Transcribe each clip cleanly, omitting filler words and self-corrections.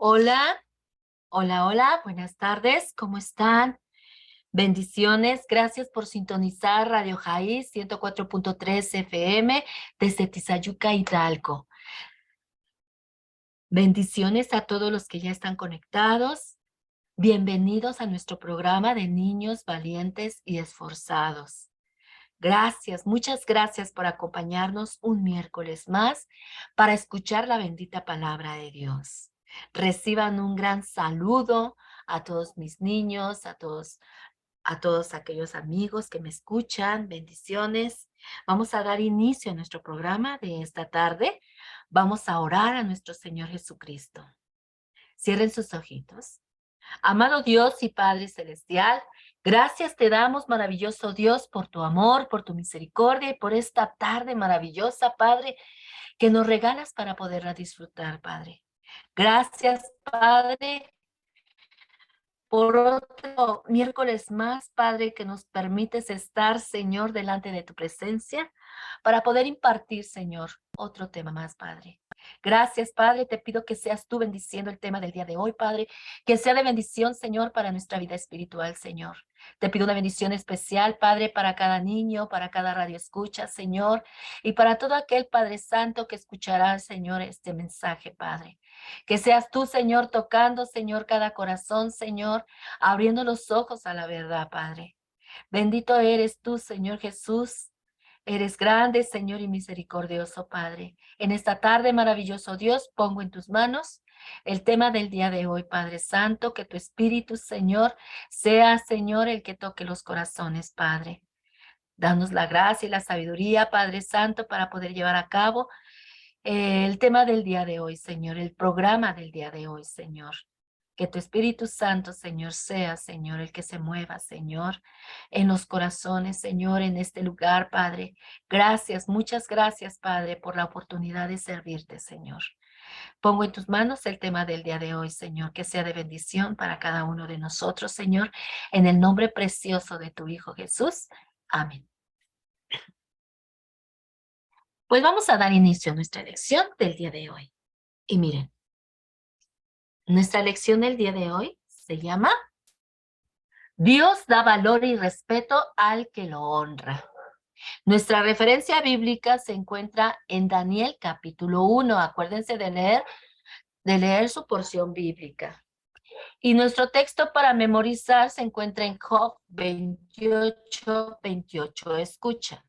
Hola, hola, buenas tardes, ¿cómo están? Bendiciones, gracias por sintonizar Radio Jaiz 104.3 FM desde Tizayuca, Hidalgo. Bendiciones a todos los que ya están conectados. Bienvenidos a nuestro programa de niños valientes y esforzados. Gracias, muchas gracias por acompañarnos un miércoles más para escuchar la bendita palabra de Dios. Reciban un gran saludo a todos mis niños, a todos aquellos amigos que me escuchan. Bendiciones. Vamos a dar inicio a nuestro programa de esta tarde. Vamos a orar a nuestro Señor Jesucristo. Cierren sus ojitos. Amado Dios y Padre Celestial, gracias te damos, maravilloso Dios, por tu amor, por tu misericordia y por esta tarde maravillosa, Padre, que nos regalas para poderla disfrutar, Padre. Gracias, Padre, por otro miércoles más, Padre, que nos permites estar, Señor, delante de tu presencia para poder impartir, Señor, otro tema más, Padre. Gracias, Padre. Te pido que seas tú bendiciendo el tema del día de hoy, Padre. Que sea de bendición, Señor, para nuestra vida espiritual, Señor. Te pido una bendición especial, Padre, para cada niño, para cada radio escucha, Señor, y para todo aquel Padre Santo que escuchará, Señor, este mensaje, Padre. Que seas tú, Señor, tocando, Señor, cada corazón, Señor, abriendo los ojos a la verdad, Padre. Bendito eres tú, Señor Jesús. Eres grande, Señor, y misericordioso, Padre. En esta tarde, maravilloso Dios, pongo en tus manos el tema del día de hoy, Padre Santo, que tu Espíritu, Señor, sea, Señor, el que toque los corazones, Padre. Danos la gracia y la sabiduría, Padre Santo, para poder llevar a cabo el tema del día de hoy, Señor, el programa del día de hoy, Señor. Que tu Espíritu Santo, Señor, sea, Señor, el que se mueva, Señor, en los corazones, Señor, en este lugar, Padre. Gracias, muchas gracias, Padre, por la oportunidad de servirte, Señor. Pongo en tus manos el tema del día de hoy, Señor, que sea de bendición para cada uno de nosotros, Señor, en el nombre precioso de tu Hijo Jesús. Amén. Pues vamos a dar inicio a nuestra lección del día de hoy. Y miren, nuestra lección del día de hoy se llama Dios da valor y respeto al que lo honra. Nuestra referencia bíblica se encuentra en Daniel capítulo 1. Acuérdense de leer su porción bíblica. Y nuestro texto para memorizar se encuentra en Job 28:28. Escucha.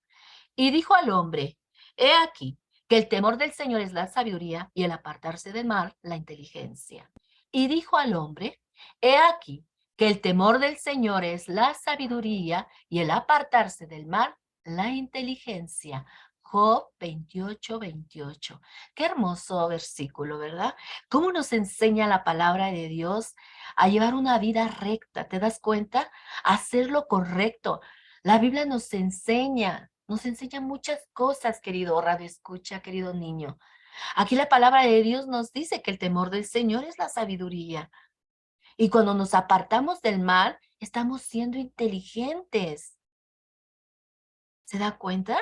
Y dijo al hombre, he aquí, que el temor del Señor es la sabiduría y el apartarse del mal, la inteligencia. Y dijo al hombre, he aquí, que el temor del Señor es la sabiduría y el apartarse del mal, la inteligencia. Job 28:28. Qué hermoso versículo, ¿verdad? ¿Cómo nos enseña la palabra de Dios a llevar una vida recta? ¿Te das cuenta? A hacer lo correcto. La Biblia nos enseña muchas cosas, querido radio escucha, querido niño. Aquí la palabra de Dios nos dice que el temor del Señor es la sabiduría. Y cuando nos apartamos del mal, estamos siendo inteligentes. ¿Se da cuenta?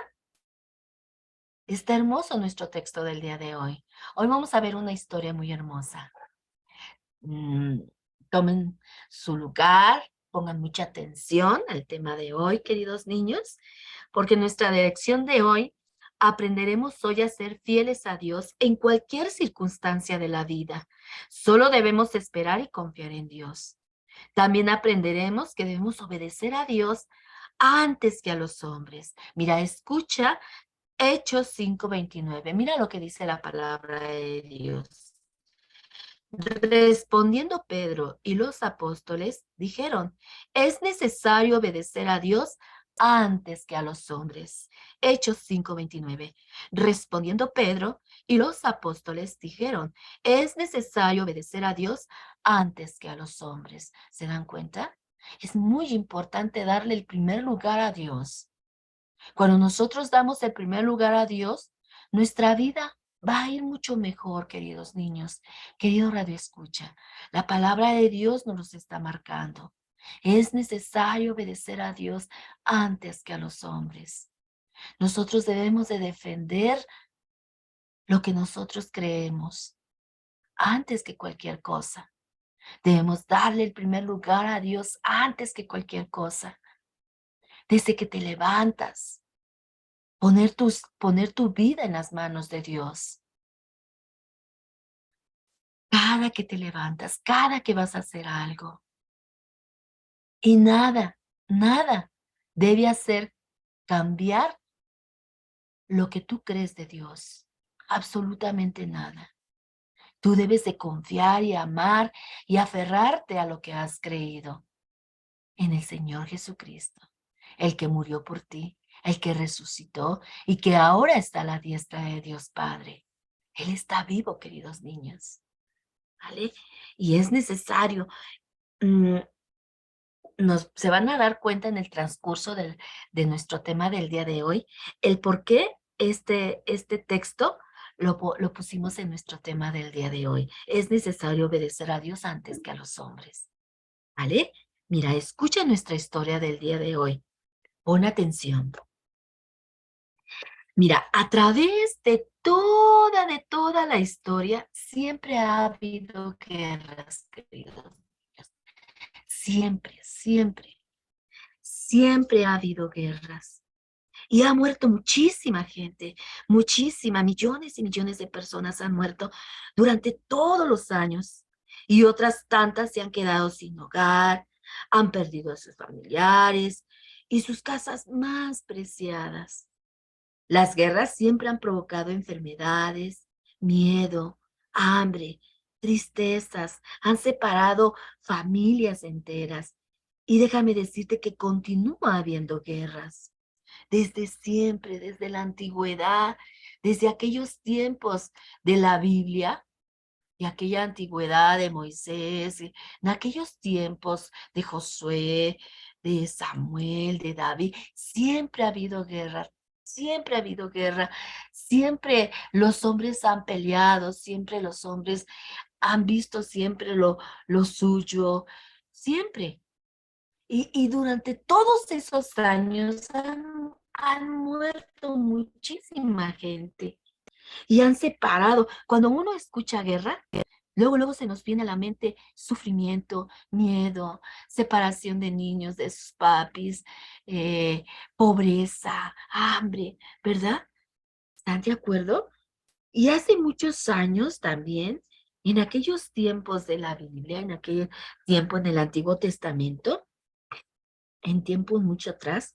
Está hermoso nuestro texto del día de hoy. Hoy vamos a ver una historia muy hermosa. Mm, Tomen su lugar, pongan mucha atención al tema de hoy, queridos niños, porque en nuestra lección de hoy aprenderemos hoy a ser fieles a Dios en cualquier circunstancia de la vida. Solo debemos esperar y confiar en Dios. También aprenderemos que debemos obedecer a Dios antes que a los hombres. Mira, escucha Hechos 5:29. Mira lo que dice la palabra de Dios. Respondiendo Pedro y los apóstoles dijeron, es necesario obedecer a Dios antes que a los hombres. Hechos 5:29. Respondiendo Pedro y los apóstoles dijeron, es necesario obedecer a Dios antes que a los hombres. ¿Se dan cuenta? Es muy importante darle el primer lugar a Dios. Cuando nosotros damos el primer lugar a Dios, nuestra vida va a ir mucho mejor, queridos niños, querido Radio Escucha. La palabra de Dios nos los está marcando. Es necesario obedecer a Dios antes que a los hombres. Nosotros debemos de defender lo que nosotros creemos. antes que cualquier cosa. Debemos darle el primer lugar a Dios antes que cualquier cosa. Desde que te levantas, poner tu vida en las manos de Dios. Cada que te levantas, cada que vas a hacer algo. Y nada debe hacer cambiar lo que tú crees de Dios. Absolutamente nada. Tú debes de confiar y amar y aferrarte a lo que has creído en el Señor Jesucristo, el que murió por ti, el que resucitó y que ahora está a la diestra de Dios Padre. Él está vivo, queridos niños, ¿vale? Y es necesario, mm, se van a dar cuenta en el transcurso de nuestro tema del día de hoy, el por qué este texto lo pusimos en nuestro tema del día de hoy. Es necesario obedecer a Dios antes que a los hombres, ¿vale? Mira, escucha nuestra historia del día de hoy. Pon atención. Mira, a través de toda la historia, siempre ha habido guerras, queridos niños. Siempre, siempre, siempre ha habido guerras. Y ha muerto muchísima gente, muchísima, millones y millones de personas han muerto durante todos los años. Y otras tantas se han quedado sin hogar, han perdido a sus familiares y sus casas más preciadas. Las guerras siempre han provocado enfermedades, miedo, hambre, tristezas, han separado familias enteras. Y déjame decirte que continúa habiendo guerras desde siempre, desde la antigüedad, desde aquellos tiempos de la Biblia y aquella antigüedad de Moisés, en aquellos tiempos de Josué, de Samuel, de David, siempre ha habido guerra. Siempre ha habido guerra, siempre los hombres han peleado, siempre los hombres han visto siempre lo suyo, siempre. Y durante todos esos años han muerto muchísima gente y han separado. Cuando uno escucha guerra, luego se nos viene a la mente sufrimiento, miedo, separación de niños, de sus papis, pobreza, hambre, ¿verdad? ¿Están de acuerdo? Y hace muchos años también, en aquellos tiempos de la Biblia, en aquel tiempo en el Antiguo Testamento, en tiempos mucho atrás,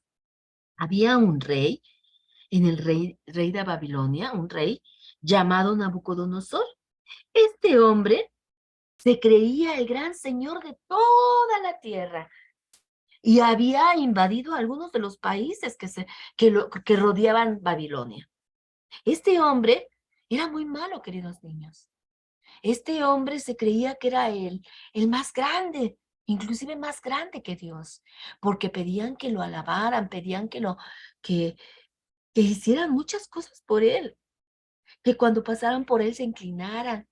había un rey, rey de Babilonia, un rey llamado Nabucodonosor. Este hombre se creía el gran señor de toda la tierra y había invadido algunos de los países que rodeaban Babilonia. Este hombre era muy malo, queridos niños. Este hombre se creía que era el más grande, inclusive más grande que Dios, porque pedían que lo alabaran, pedían que, que hicieran muchas cosas por él, que cuando pasaran por él se inclinaran.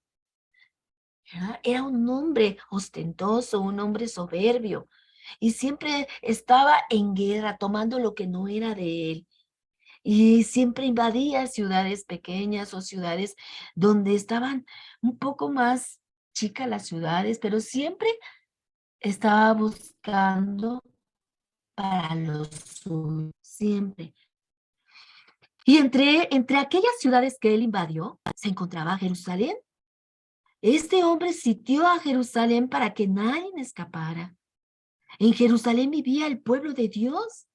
Era un hombre ostentoso, un hombre soberbio, y siempre estaba en guerra, tomando lo que no era de él. Y siempre invadía ciudades pequeñas o ciudades donde estaban un poco más chicas las ciudades, pero siempre estaba buscando para los suyos, siempre. Y entre aquellas ciudades que él invadió, se encontraba Jerusalén. Este hombre sitió a Jerusalén para que nadie escapara. En Jerusalén vivía el pueblo de Dios.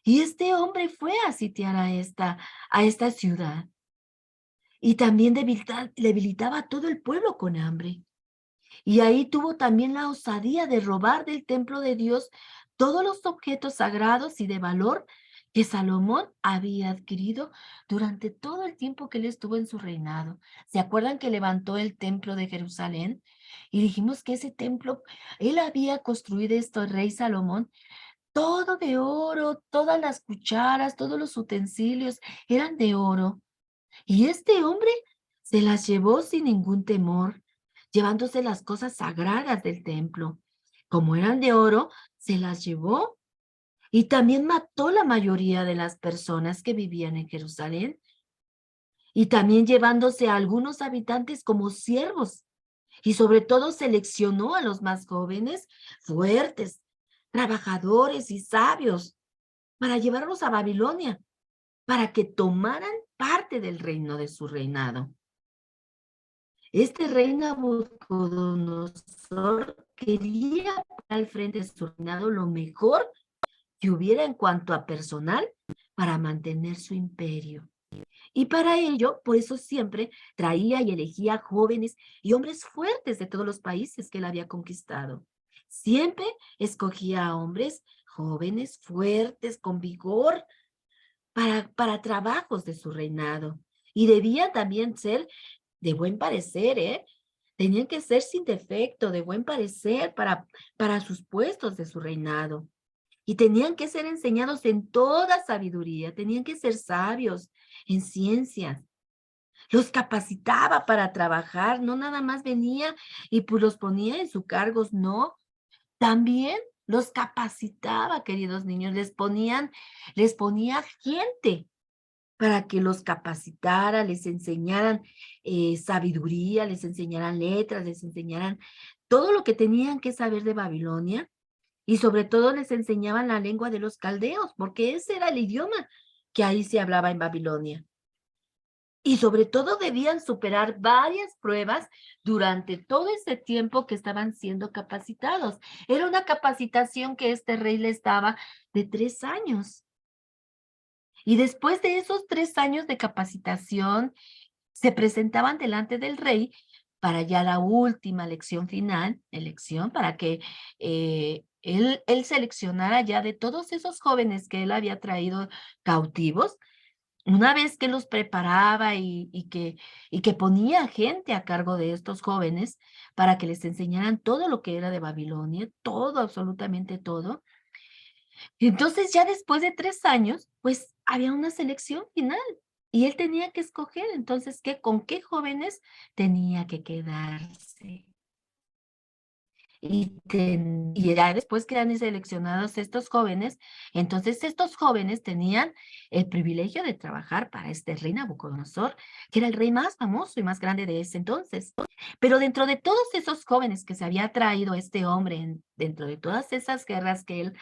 Y este hombre fue a sitiar a esta ciudad. Y también debilitaba a todo el pueblo con hambre. Y ahí tuvo también la osadía de robar del templo de Dios todos los objetos sagrados y de valor que Salomón había adquirido durante todo el tiempo que él estuvo en su reinado. ¿Se acuerdan que levantó el templo de Jerusalén? Y dijimos que ese templo, él había construido esto, el rey Salomón, todo de oro, todas las cucharas, todos los utensilios eran de oro. Y este hombre se las llevó sin ningún temor, llevándose las cosas sagradas del templo. Como eran de oro, se las llevó y también mató la mayoría de las personas que vivían en Jerusalén. y también llevándose a algunos habitantes como siervos. Y sobre todo seleccionó a los más jóvenes, fuertes, trabajadores y sabios para llevarlos a Babilonia, para que tomaran parte del reino de su reinado. Este rey Nabucodonosor quería poner al frente de su reinado lo mejor que hubiera en cuanto a personal para mantener su imperio. Y para ello, por eso siempre traía y elegía jóvenes y hombres fuertes de todos los países que él había conquistado. Siempre escogía a hombres jóvenes, fuertes, con vigor, para trabajos de su reinado. Y debía también ser de buen parecer, ¿eh? Tenían que ser sin defecto, de buen parecer para sus puestos de su reinado. Y tenían que ser enseñados en toda sabiduría, tenían que ser sabios en ciencias. Los capacitaba para trabajar, no nada más venía y pues los ponía en sus cargos, no. También los capacitaba, queridos niños, les ponía gente para que los capacitara, les enseñaran sabiduría, les enseñaran letras, les enseñaran todo lo que tenían que saber de Babilonia y sobre todo les enseñaban la lengua de los caldeos, porque ese era el idioma que ahí se hablaba en Babilonia. Y sobre todo debían superar varias pruebas durante todo ese tiempo que estaban siendo capacitados. Era una capacitación que este rey les daba de 3 años. Y después de esos 3 años de capacitación, se presentaban delante del rey para ya la última elección para que él seleccionara ya de todos esos jóvenes que él había traído cautivos, una vez que los preparaba y que ponía gente a cargo de estos jóvenes para que les enseñaran todo lo que era de Babilonia, todo, absolutamente todo. Entonces ya después de 3 años, pues había una selección final y él tenía que escoger entonces con qué jóvenes tenía que quedarse. Y ya después que eran seleccionados estos jóvenes, entonces estos jóvenes tenían el privilegio de trabajar para este rey Nabucodonosor, que era el rey más famoso y más grande de ese entonces. Pero dentro de todos esos jóvenes que se había traído este hombre, dentro de todas esas guerras que él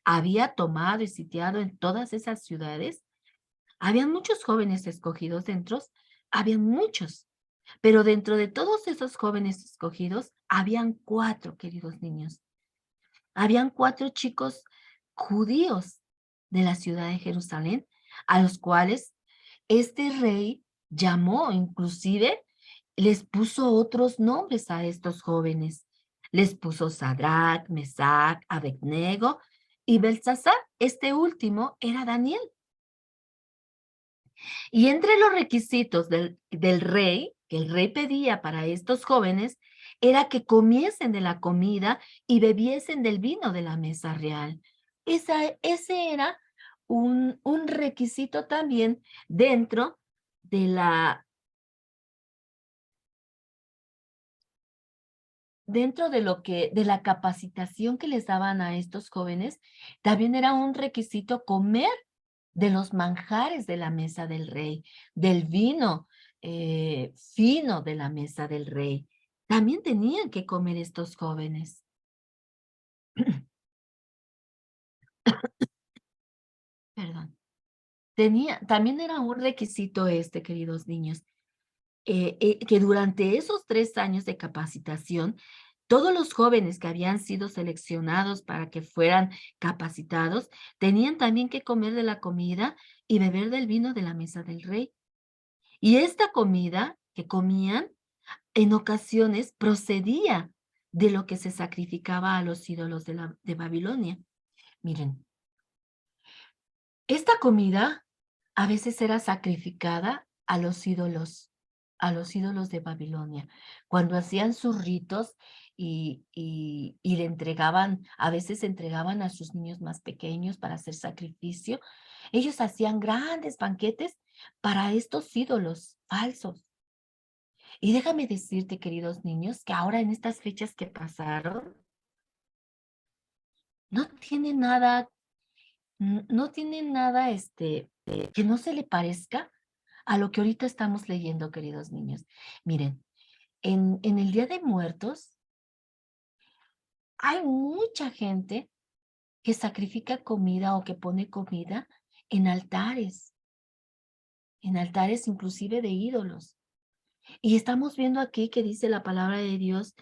había tomado y sitiado en todas esas ciudades, habían muchos jóvenes escogidos dentro, habían muchos. Pero dentro de todos esos jóvenes escogidos, habían 4, queridos niños. Habían 4 chicos judíos de la ciudad de Jerusalén, a los cuales este rey llamó, inclusive les puso otros nombres a estos jóvenes. Les puso Sadrach, Mesach, Abednego y Belsasar. Este último era Daniel. Y entre los requisitos del rey, que el rey pedía para estos jóvenes, era que comiesen de la comida y bebiesen del vino de la mesa real. Ese era un requisito también dentro de de la capacitación que les daban a estos jóvenes, también era un requisito comer de los manjares de la mesa del rey, del vino fino de la mesa del rey. También tenían que comer estos jóvenes. Perdón. También era un requisito queridos niños, que durante esos 3 años de capacitación, todos los jóvenes que habían sido seleccionados para que fueran capacitados, tenían también que comer de la comida y beber del vino de la mesa del rey. Y esta comida que comían en ocasiones procedía de lo que se sacrificaba a los ídolos de Babilonia. Miren, esta comida a veces era sacrificada a los ídolos de Babilonia. Cuando hacían sus ritos y le entregaban, a veces entregaban a sus niños más pequeños para hacer sacrificio, ellos hacían grandes banquetes para estos ídolos falsos. Y déjame decirte, queridos niños, que ahora en estas fechas que pasaron, no tiene nada, no tiene nada que no se le parezca a lo que ahorita estamos leyendo, queridos niños. Miren, en el Día de Muertos hay mucha gente que sacrifica comida o que pone comida en altares inclusive de ídolos. Y estamos viendo aquí que dice la palabra de Dios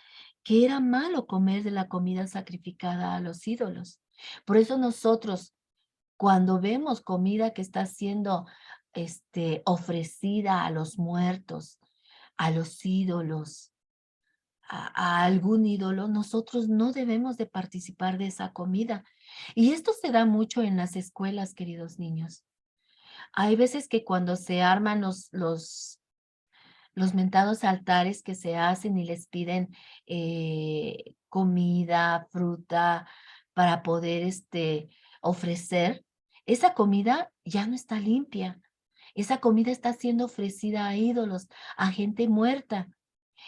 que era malo comer de la comida sacrificada a los ídolos. Por eso nosotros, cuando vemos comida que está siendo ofrecida a los muertos, a los ídolos, a algún ídolo, nosotros no debemos de participar de esa comida. Y esto se da mucho en las escuelas, queridos niños. Hay veces que cuando se arman los mentados altares que se hacen y les piden comida, fruta, para poder ofrecer, esa comida ya no está limpia. Esa comida está siendo ofrecida a ídolos, a gente muerta.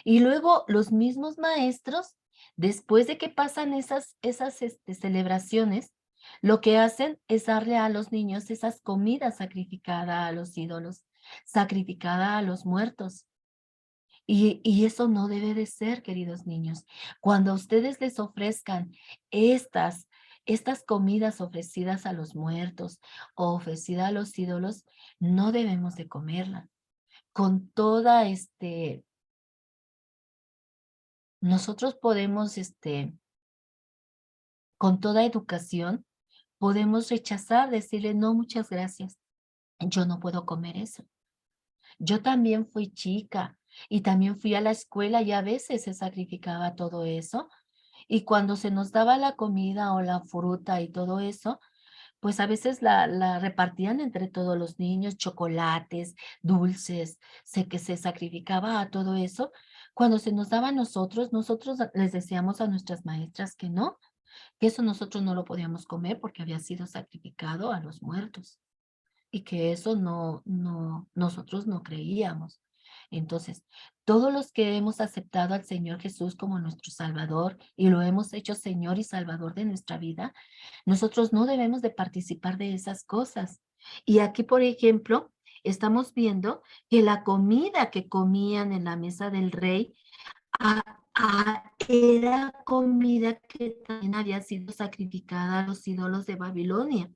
Y luego los mismos maestros, después de que pasan esas celebraciones, lo que hacen es darle a los niños esas comidas sacrificadas a los ídolos, sacrificada a los muertos. Y eso no debe de ser, queridos niños. Cuando ustedes les ofrezcan estas comidas ofrecidas a los muertos o ofrecidas a los ídolos, no debemos de comerla. Con toda nosotros podemos, con toda educación, podemos rechazar, decirle, no, muchas gracias, yo no puedo comer eso. Yo también fui chica y también fui a la escuela y a veces se sacrificaba todo eso. Y cuando se nos daba la comida o la fruta y todo eso, pues a veces la repartían entre todos los niños, chocolates, dulces, sé que se sacrificaba a todo eso. Cuando se nos daba a nosotros, nosotros les decíamos a nuestras maestras que eso nosotros no lo podíamos comer porque había sido sacrificado a los muertos y que eso nosotros no creíamos. Entonces, todos los que hemos aceptado al Señor Jesús como nuestro Salvador y lo hemos hecho Señor y Salvador de nuestra vida, nosotros no debemos de participar de esas cosas. Y aquí, por ejemplo, estamos viendo que la comida que comían en la mesa del rey era comida que también había sido sacrificada a los ídolos de Babilonia.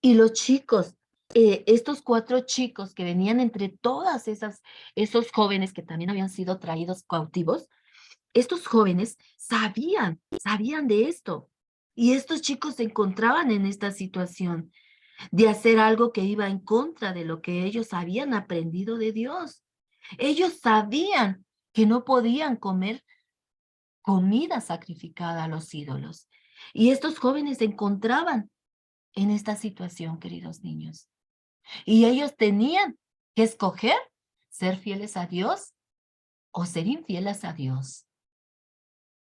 Y los chicos, estos 4 chicos que venían entre todas esos jóvenes que también habían sido traídos cautivos, estos jóvenes sabían de esto. Y estos chicos se encontraban en esta situación de hacer algo que iba en contra de lo que ellos habían aprendido de Dios. Ellos sabían que no podían comer comida sacrificada a los ídolos. Y estos jóvenes se encontraban en esta situación, queridos niños. Y ellos tenían que escoger ser fieles a Dios o ser infieles a Dios.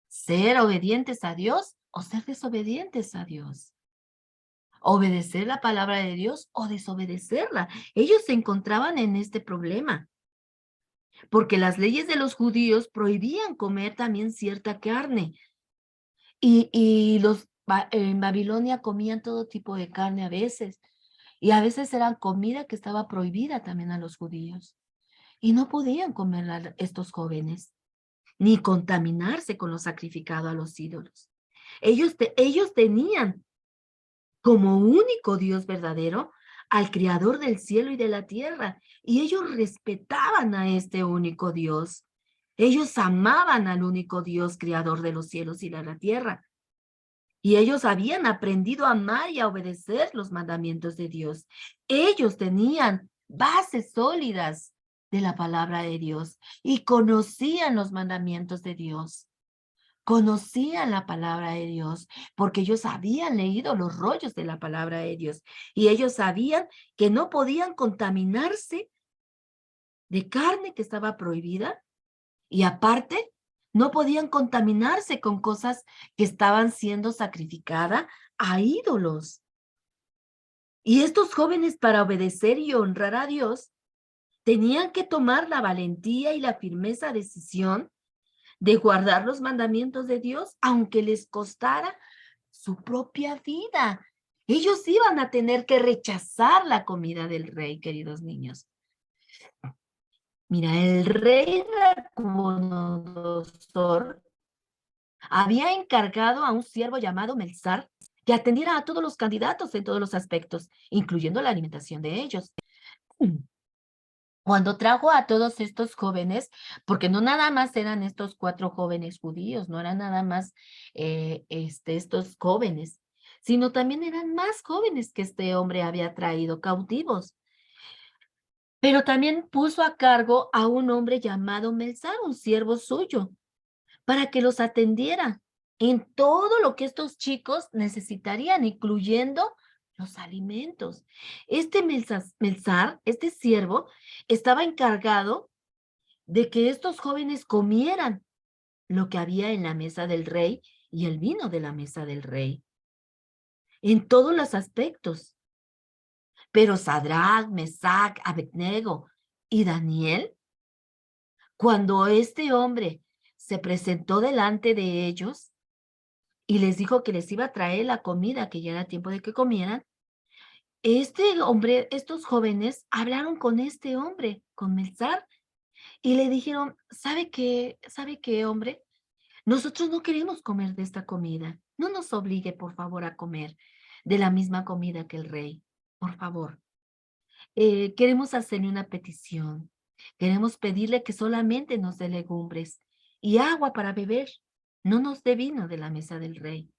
Ser obedientes a Dios o ser desobedientes a Dios. Obedecer la palabra de Dios o desobedecerla. Ellos se encontraban en este problema. Porque las leyes de los judíos prohibían comer también cierta carne. Y en Babilonia comían todo tipo de carne a veces. Y a veces era comida que estaba prohibida también a los judíos. Y no podían comer estos jóvenes, ni contaminarse con lo sacrificado a los ídolos. Ellos tenían como único Dios verdadero al Creador del cielo y de la tierra, y ellos respetaban a este único Dios. Ellos amaban al único Dios, Creador de los cielos y de la tierra. Y ellos habían aprendido a amar y a obedecer los mandamientos de Dios. Ellos tenían bases sólidas de la palabra de Dios y conocían los mandamientos de Dios. Conocían la palabra de Dios porque ellos habían leído los rollos de la palabra de Dios y ellos sabían que no podían contaminarse de carne que estaba prohibida y aparte no podían contaminarse con cosas que estaban siendo sacrificadas a ídolos. Y estos jóvenes, para obedecer y honrar a Dios, tenían que tomar la valentía y la firmeza decisión de guardar los mandamientos de Dios, aunque les costara su propia vida. Ellos iban a tener que rechazar la comida del rey, queridos niños. Mira, el rey Nabucodonosor había encargado a un siervo llamado Melzar que atendiera a todos los candidatos en todos los aspectos, incluyendo la alimentación de ellos. Cuando trajo a todos estos jóvenes, porque no nada más eran estos 4 jóvenes judíos, no eran nada más estos jóvenes, sino también eran más jóvenes que este hombre había traído cautivos. Pero también puso a cargo a un hombre llamado Melzar, un siervo suyo, para que los atendiera en todo lo que estos chicos necesitarían, incluyendo los alimentos. Este Melzar, este siervo, estaba encargado de que estos jóvenes comieran lo que había en la mesa del rey y el vino de la mesa del rey, en todos los aspectos. Pero Sadrach, Mesach, Abednego y Daniel, cuando este hombre se presentó delante de ellos y les dijo que les iba a traer la comida, que ya era tiempo de que comieran, este hombre, estos jóvenes hablaron con este hombre, con Melzar, y le dijeron, sabe qué, hombre? Nosotros no queremos comer de esta comida. No nos obligue, por favor, a comer de la misma comida que el rey. Por favor. Queremos hacerle una petición. Queremos pedirle que solamente nos dé legumbres y agua para beber. No nos dé vino de la mesa del rey.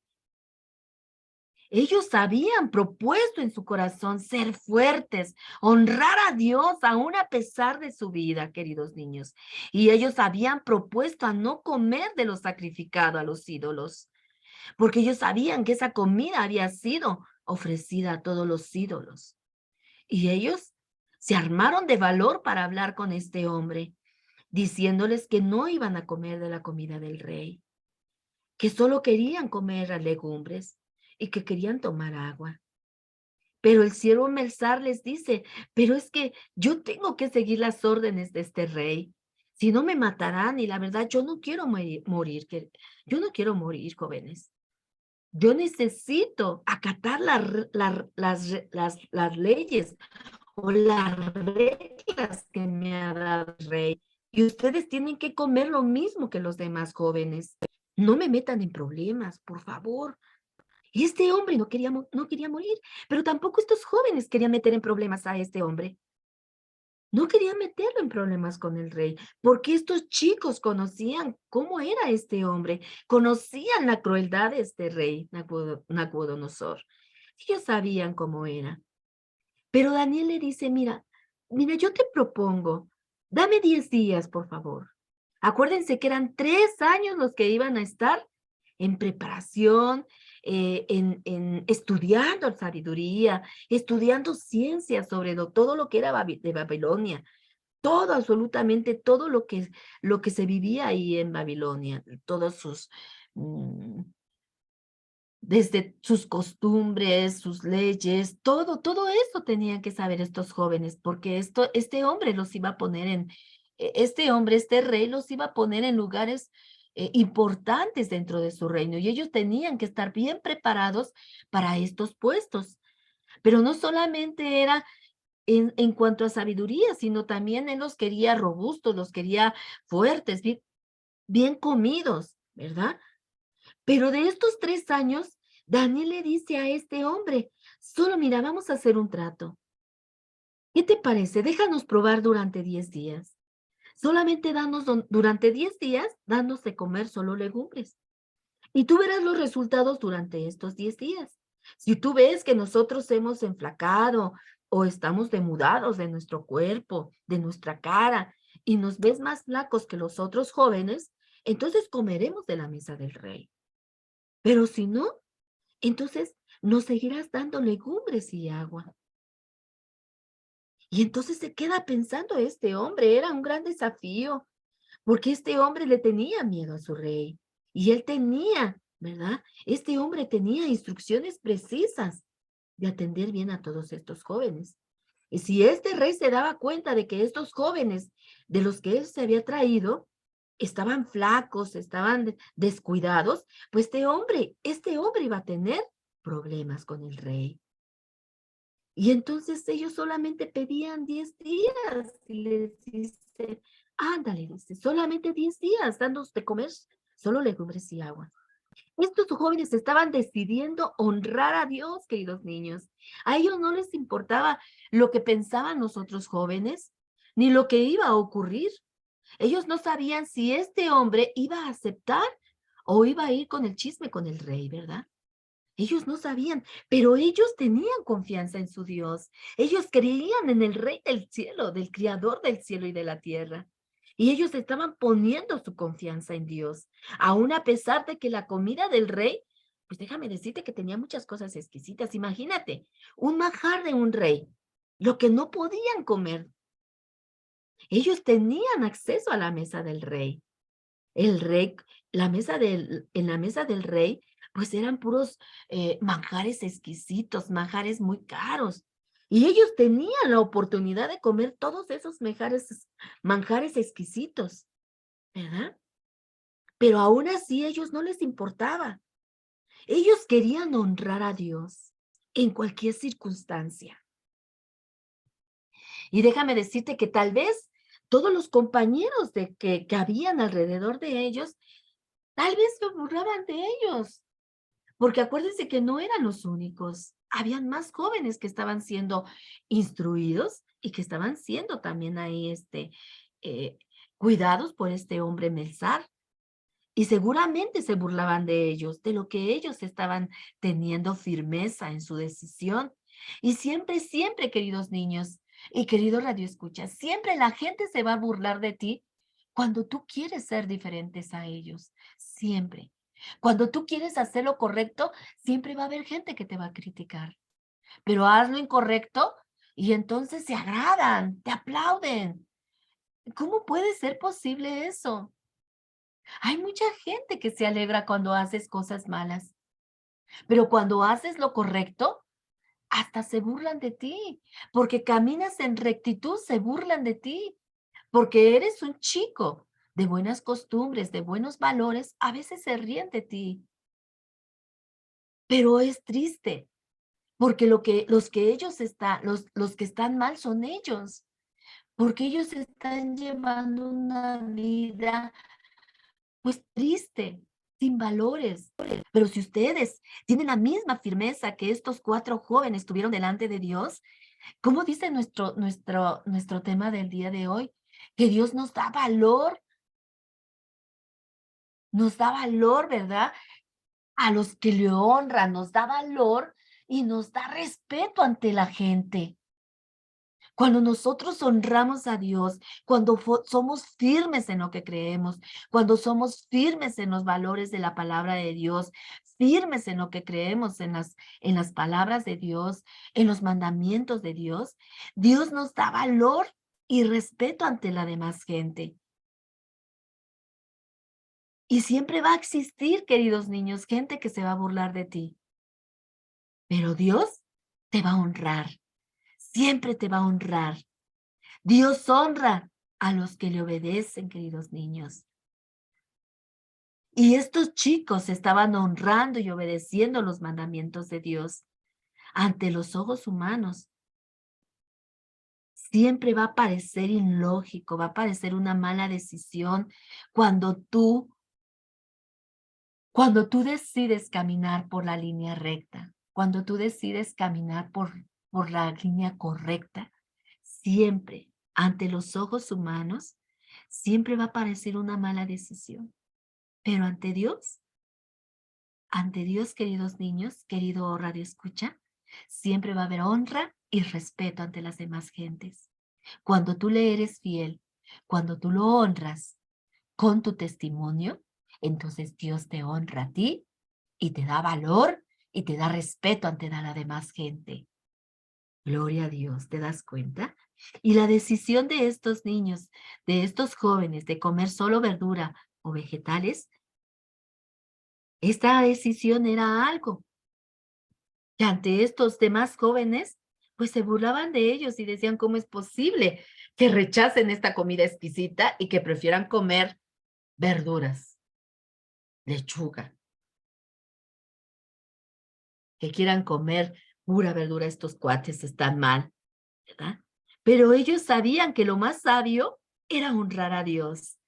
Ellos habían propuesto en su corazón ser fuertes, honrar a Dios aún a pesar de su vida, queridos niños. Y ellos habían propuesto a no comer de lo sacrificado a los ídolos, porque ellos sabían que esa comida había sido ofrecida a todos los ídolos. Y ellos se armaron de valor para hablar con este hombre, diciéndoles que no iban a comer de la comida del rey, que solo querían comer legumbres y que querían tomar agua. Pero el siervo Melzar les dice, pero es que yo tengo que seguir las órdenes de este rey. Si no me matarán y la verdad yo no quiero morir, yo no quiero morir, jóvenes. Yo necesito acatar las leyes o las reglas que me ha dado el rey. Y ustedes tienen que comer lo mismo que los demás jóvenes. No me metan en problemas, por favor. Y este hombre no quería morir, pero tampoco estos jóvenes querían meter en problemas a este hombre. No querían meterlo en problemas con el rey, porque estos chicos conocían cómo era este hombre, conocían la crueldad de este rey, Nabucodonosor. Ellos sabían cómo era. Pero Daniel le dice, mira, yo te propongo, dame 10 días, por favor. Acuérdense que eran 3 años los que iban a estar en preparación, en estudiando sabiduría, estudiando ciencia sobre todo lo que era de Babilonia, todo, absolutamente todo lo que se vivía ahí en Babilonia, todos sus, mm, desde sus costumbres, sus leyes, todo eso tenían que saber estos jóvenes, porque este hombre los iba a poner este hombre, este rey los iba a poner en lugares importantes dentro de su reino y ellos tenían que estar bien preparados para estos puestos. Pero no solamente era en cuanto a sabiduría, sino también él los quería robustos, los quería fuertes, bien comidos, ¿verdad? Pero de estos 3 años, Daniel le dice a este hombre, solo mira, vamos a hacer un trato. ¿Qué te parece? Déjanos probar durante 10 días. Solamente durante 10 días, danos de comer solo legumbres. Y tú verás los resultados durante estos 10 días. Si tú ves que nosotros hemos enflacado o estamos demudados de nuestro cuerpo, de nuestra cara, y nos ves más flacos que los otros jóvenes, entonces comeremos de la mesa del rey. Pero si no, entonces nos seguirás dando legumbres y agua. Y entonces se queda pensando este hombre, era un gran desafío, porque este hombre le tenía miedo a su rey. Y él tenía, ¿verdad? Este hombre tenía instrucciones precisas de atender bien a todos estos jóvenes. Y si este rey se daba cuenta de que estos jóvenes de los que él se había traído estaban flacos, estaban descuidados, pues este hombre iba a tener problemas con el rey. Y entonces ellos solamente pedían 10 días y les dice, ándale, dice, solamente 10 días, dándonos de comer solo legumbres y agua. Estos jóvenes estaban decidiendo honrar a Dios, queridos niños. A ellos no les importaba lo que pensaban los otros jóvenes, ni lo que iba a ocurrir. Ellos no sabían si este hombre iba a aceptar o iba a ir con el chisme con el rey, ¿verdad? Ellos no sabían, pero ellos tenían confianza en su Dios. Ellos creían en el Rey del cielo, del Creador del cielo y de la tierra. Y ellos estaban poniendo su confianza en Dios, aún a pesar de que la comida del rey, pues déjame decirte que tenía muchas cosas exquisitas. Imagínate, un manjar de un rey, lo que no podían comer. Ellos tenían acceso a la mesa del rey. El rey, en la mesa del rey, pues eran puros manjares exquisitos, manjares muy caros. Y ellos tenían la oportunidad de comer todos esos manjares exquisitos, ¿verdad? Pero aún así ellos no les importaba. Ellos querían honrar a Dios en cualquier circunstancia. Y déjame decirte que tal vez todos los compañeros que habían alrededor de ellos, tal vez se burlaban de ellos. Porque acuérdense que no eran los únicos. Habían más jóvenes que estaban siendo instruidos y que estaban siendo también ahí eh, cuidados por este hombre Melzar. Y seguramente se burlaban de ellos, de lo que ellos estaban teniendo firmeza en su decisión. Y siempre, siempre, queridos niños y queridos radioescuchas, siempre la gente se va a burlar de ti cuando tú quieres ser diferentes a ellos. Siempre. Cuando tú quieres hacer lo correcto, siempre va a haber gente que te va a criticar. Pero haz lo incorrecto y entonces se agradan, te aplauden. ¿Cómo puede ser posible eso? Hay mucha gente que se alegra cuando haces cosas malas, pero cuando haces lo correcto, hasta se burlan de ti, porque caminas en rectitud, se burlan de ti, porque eres un chico de buenas costumbres, de buenos valores, a veces se ríen de ti, pero es triste, porque los que ellos están, los que están mal son ellos, porque ellos están llevando una vida pues triste, sin valores. Pero si ustedes tienen la misma firmeza que estos 4 jóvenes tuvieron delante de Dios, ¿cómo dice nuestro tema del día de hoy? Que Dios nos da valor, ¿verdad? A los que le honran, nos da valor y nos da respeto ante la gente. Cuando nosotros honramos a Dios, cuando somos firmes en lo que creemos, cuando somos firmes en los valores de la palabra de Dios, firmes en lo que creemos en las palabras de Dios, en los mandamientos de Dios, Dios nos da valor y respeto ante la demás gente. Y siempre va a existir, queridos niños, gente que se va a burlar de ti. Pero Dios te va a honrar, siempre te va a honrar. Dios honra a los que le obedecen, queridos niños. Y estos chicos estaban honrando y obedeciendo los mandamientos de Dios ante los ojos humanos. Siempre va a parecer ilógico, va a parecer una mala decisión cuando tú decides caminar por la línea recta, cuando tú decides caminar por la línea correcta. Siempre, ante los ojos humanos, siempre va a parecer una mala decisión. Pero ante Dios, queridos niños, querido Radio Escucha, siempre va a haber honra y respeto ante las demás gentes. Cuando tú le eres fiel, cuando tú lo honras con tu testimonio, entonces Dios te honra a ti y te da valor y te da respeto ante la demás gente. Gloria a Dios, ¿te das cuenta? Y la decisión de estos niños, de estos jóvenes, de comer solo verdura o vegetales, esta decisión era algo que ante estos demás jóvenes, pues se burlaban de ellos y decían, ¿cómo es posible que rechacen esta comida exquisita y que prefieran comer verduras, lechuga, que quieran comer pura verdura, estos cuates están mal, ¿verdad? Pero ellos sabían que lo más sabio era honrar a Dios.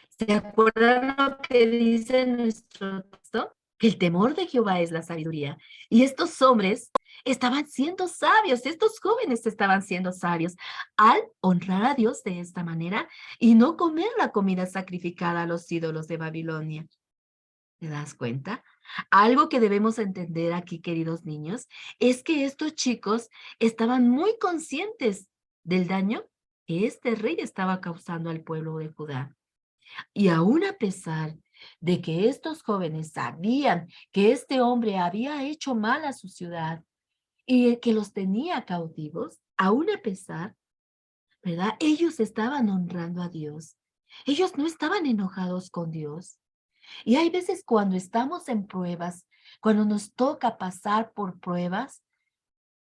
¿Se acuerdan lo que dice nuestro texto? Que el temor de Jehová es la sabiduría. Y estos hombres estaban siendo sabios, estos jóvenes estaban siendo sabios al honrar a Dios de esta manera y no comer la comida sacrificada a los ídolos de Babilonia. ¿Te das cuenta? Algo que debemos entender aquí, queridos niños, es que estos chicos estaban muy conscientes del daño que este rey estaba causando al pueblo de Judá. Y aún a pesar de que estos jóvenes sabían que este hombre había hecho mal a su ciudad y que los tenía cautivos, aún a pesar, ¿verdad? Ellos estaban honrando a Dios. Ellos no estaban enojados con Dios. Y hay veces cuando estamos en pruebas, cuando nos toca pasar por pruebas,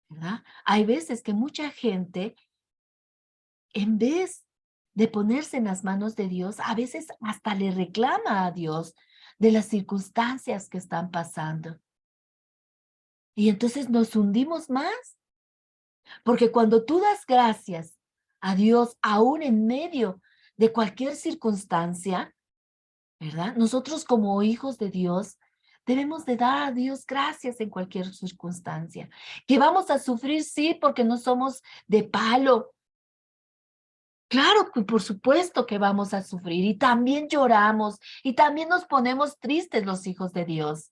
¿verdad? Hay veces que mucha gente, en vez de ponerse en las manos de Dios, a veces hasta le reclama a Dios de las circunstancias que están pasando. Y entonces nos hundimos más, porque cuando tú das gracias a Dios, aún en medio de cualquier circunstancia, ¿verdad? Nosotros como hijos de Dios debemos de dar a Dios gracias en cualquier circunstancia. Que vamos a sufrir, sí, porque no somos de palo. Claro que por supuesto que vamos a sufrir y también lloramos y también nos ponemos tristes los hijos de Dios.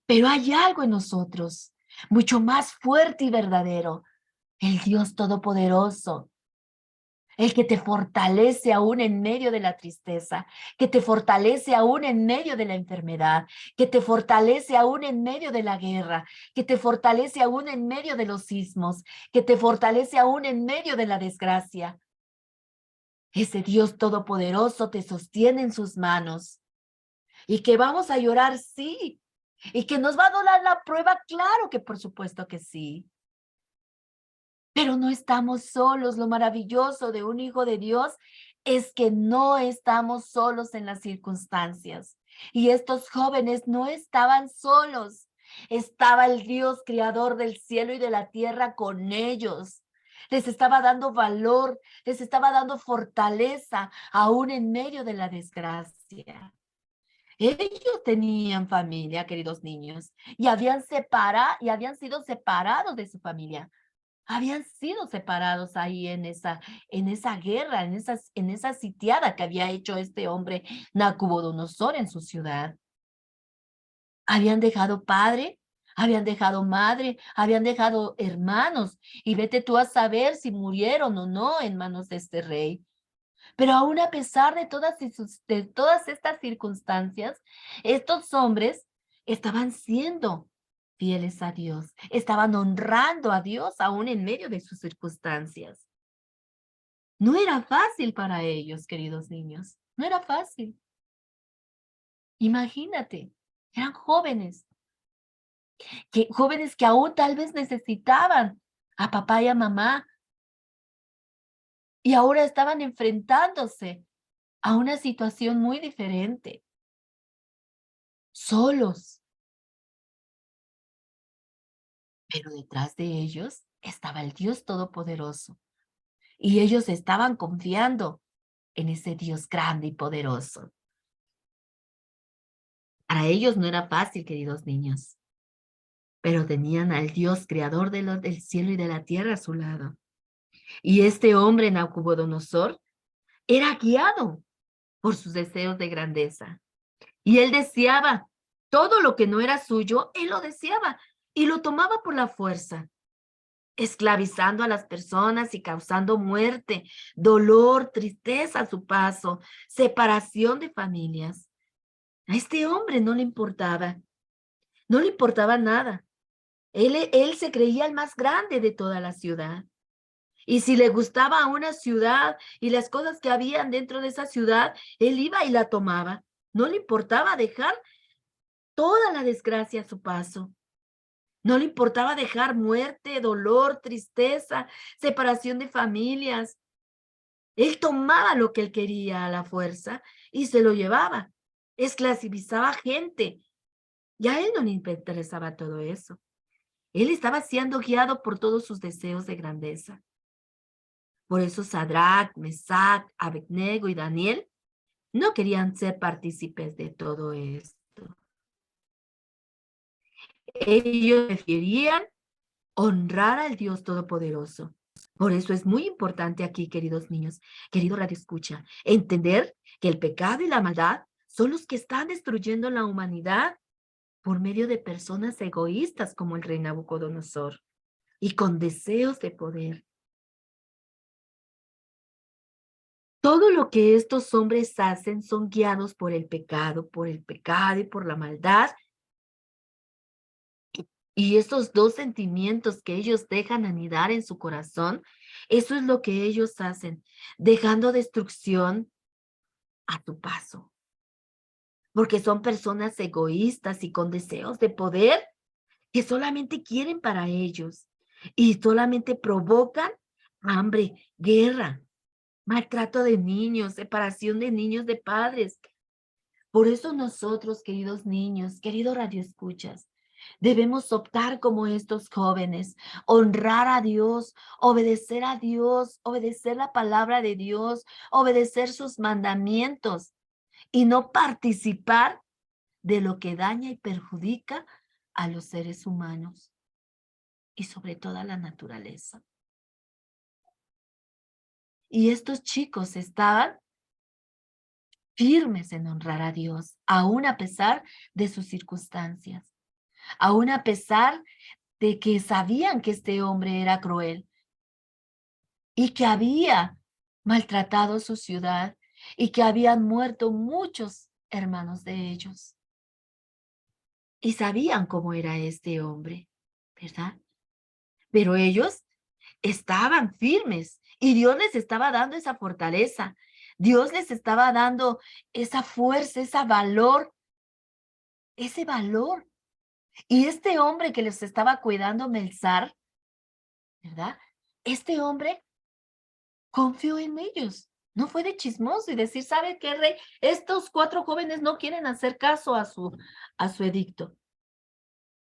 Pero hay algo en nosotros mucho más fuerte y verdadero, el Dios Todopoderoso, el que te fortalece aún en medio de la tristeza, que te fortalece aún en medio de la enfermedad, que te fortalece aún en medio de la guerra, que te fortalece aún en medio de los sismos, que te fortalece aún en medio de la desgracia. Ese Dios todopoderoso te sostiene en sus manos y que vamos a llorar, sí, y que nos va a doler la prueba, claro que por supuesto que sí. Pero no estamos solos. Lo maravilloso de un hijo de Dios es que no estamos solos en las circunstancias. Y estos jóvenes no estaban solos. Estaba el Dios creador del cielo y de la tierra con ellos. Les estaba dando valor, les estaba dando fortaleza, aún en medio de la desgracia. Ellos tenían familia, queridos niños, y habían sido separados de su familia. Habían sido separados ahí en esa guerra, en esa sitiada que había hecho este hombre Nabucodonosor en su ciudad. Habían dejado padre, habían dejado madre, habían dejado hermanos, y vete tú a saber si murieron o no en manos de este rey. Pero aún a pesar de todas estas circunstancias, estos hombres estaban siendo fieles a Dios, estaban honrando a Dios aún en medio de sus circunstancias. No era fácil para ellos, queridos niños, no era fácil. Imagínate, eran jóvenes que aún tal vez necesitaban a papá y a mamá y ahora estaban enfrentándose a una situación muy diferente, solos. Pero detrás de ellos estaba el Dios Todopoderoso y ellos estaban confiando en ese Dios grande y poderoso. Para ellos no era fácil, queridos niños, pero tenían al Dios creador del cielo y de la tierra a su lado. Y este hombre, Nabucodonosor, era guiado por sus deseos de grandeza. Y él deseaba todo lo que no era suyo, él lo deseaba y lo tomaba por la fuerza, esclavizando a las personas y causando muerte, dolor, tristeza a su paso, separación de familias. A este hombre no le importaba nada. Él se creía el más grande de toda la ciudad. Y si le gustaba a una ciudad y las cosas que habían dentro de esa ciudad, él iba y la tomaba. No le importaba dejar toda la desgracia a su paso. No le importaba dejar muerte, dolor, tristeza, separación de familias. Él tomaba lo que él quería a la fuerza y se lo llevaba. Esclavizaba gente. Y a él no le interesaba todo eso. Él estaba siendo guiado por todos sus deseos de grandeza. Por eso Sadrach, Mesach, Abednego y Daniel no querían ser partícipes de todo esto. Ellos preferían honrar al Dios Todopoderoso. Por eso es muy importante aquí, queridos niños, querido Radio Escucha, entender que el pecado y la maldad son los que están destruyendo la humanidad por medio de personas egoístas como el rey Nabucodonosor y con deseos de poder. Todo lo que estos hombres hacen son guiados por el pecado y por la maldad. Y esos dos sentimientos que ellos dejan anidar en su corazón, eso es lo que ellos hacen, dejando destrucción a tu paso. Porque son personas egoístas y con deseos de poder que solamente quieren para ellos y solamente provocan hambre, guerra, maltrato de niños, separación de niños de padres. Por eso nosotros, queridos niños, queridos radioescuchas, debemos optar como estos jóvenes, honrar a Dios, obedecer la palabra de Dios, obedecer sus mandamientos y no participar de lo que daña y perjudica a los seres humanos y sobre todo a la naturaleza. Y estos chicos estaban firmes en honrar a Dios, aún a pesar de sus circunstancias, aún a pesar de que sabían que este hombre era cruel y que había maltratado su ciudad y que habían muerto muchos hermanos de ellos. Y sabían cómo era este hombre, ¿verdad? Pero ellos estaban firmes y Dios les estaba dando esa fortaleza. Dios les estaba dando esa fuerza, ese valor. Y este hombre que les estaba cuidando, Melzar, ¿verdad? Este hombre confió en ellos. No fue de chismoso y decir, ¿sabe qué, rey? Estos 4 jóvenes no quieren hacer caso a su edicto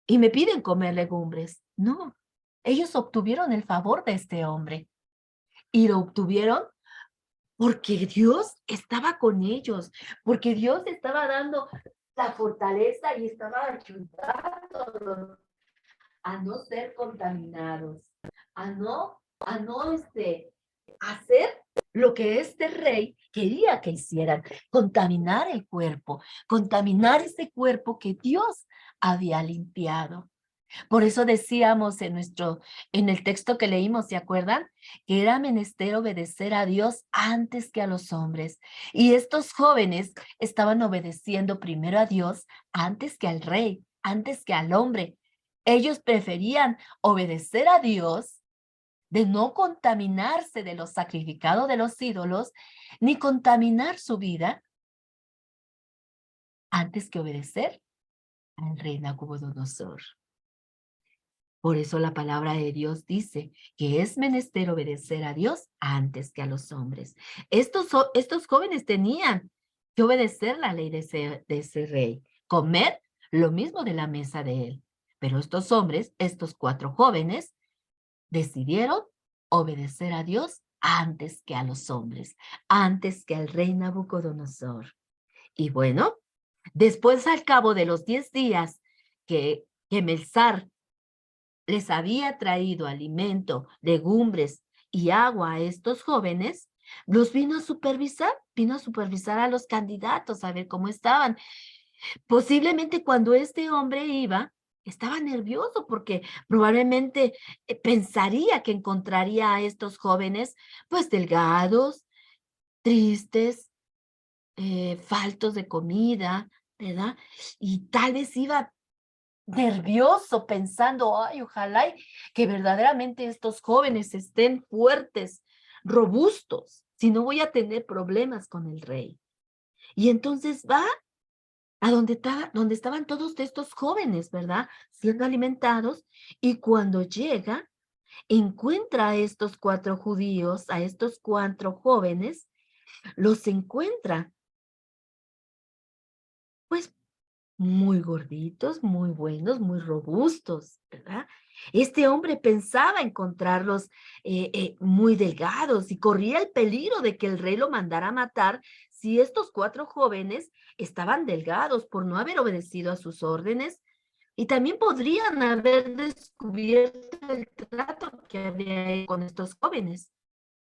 y me piden comer legumbres. No, ellos obtuvieron el favor de este hombre y lo obtuvieron porque Dios estaba con ellos, porque Dios estaba dando la fortaleza y estaba ayudándolos a no ser contaminados, a no hacer lo que este rey quería que hicieran, contaminar el cuerpo, contaminar ese cuerpo que Dios había limpiado. Por eso decíamos en el texto que leímos, ¿se acuerdan? Que era menester obedecer a Dios antes que a los hombres. Y estos jóvenes estaban obedeciendo primero a Dios antes que al rey, antes que al hombre. Ellos preferían obedecer a Dios, de no contaminarse de lo sacrificado de los ídolos, ni contaminar su vida, antes que obedecer al rey Nabucodonosor. Por eso la palabra de Dios dice que es menester obedecer a Dios antes que a los hombres. Estos jóvenes tenían que obedecer la ley de ese rey, comer lo mismo de la mesa de él. Pero estos hombres, estos 4 jóvenes, decidieron obedecer a Dios antes que a los hombres, antes que al rey Nabucodonosor. Y bueno, después al cabo de los 10 días que Melzar les había traído alimento, legumbres y agua a estos jóvenes, los vino a supervisar a los candidatos, a ver cómo estaban. Posiblemente cuando este hombre iba, estaba nervioso porque probablemente pensaría que encontraría a estos jóvenes pues delgados, tristes, faltos de comida, ¿verdad? Y tal vez iba nervioso pensando, ay, ojalá que verdaderamente estos jóvenes estén fuertes, robustos, si no voy a tener problemas con el rey. Y entonces va a donde estaban todos estos jóvenes, ¿verdad? Siendo alimentados, y cuando llega, encuentra a estos 4 judíos, a estos 4 jóvenes, los encuentra, pues muy gorditos, muy buenos, muy robustos, ¿verdad? Este hombre pensaba encontrarlos muy delgados y corría el peligro de que el rey lo mandara a matar si estos 4 jóvenes estaban delgados por no haber obedecido a sus órdenes y también podrían haber descubierto el trato que había hecho con estos jóvenes,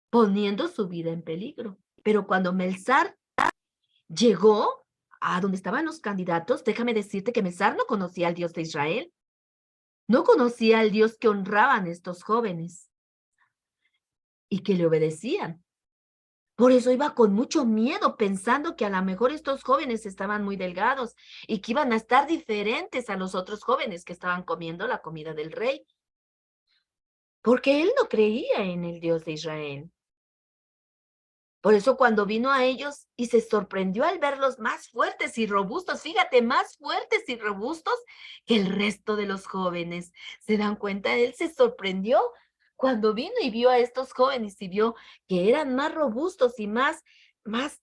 poniendo su vida en peligro. Pero cuando Melzar llegó a donde estaban los candidatos, déjame decirte que Mesar no conocía al Dios de Israel, no conocía al Dios que honraban estos jóvenes y que le obedecían. Por eso iba con mucho miedo, pensando que a lo mejor estos jóvenes estaban muy delgados y que iban a estar diferentes a los otros jóvenes que estaban comiendo la comida del rey, porque él no creía en el Dios de Israel. Por eso cuando vino a ellos y se sorprendió al verlos más fuertes y robustos, fíjate, más fuertes y robustos que el resto de los jóvenes. ¿Se dan cuenta? Él se sorprendió cuando vino y vio a estos jóvenes y vio que eran más robustos y más, más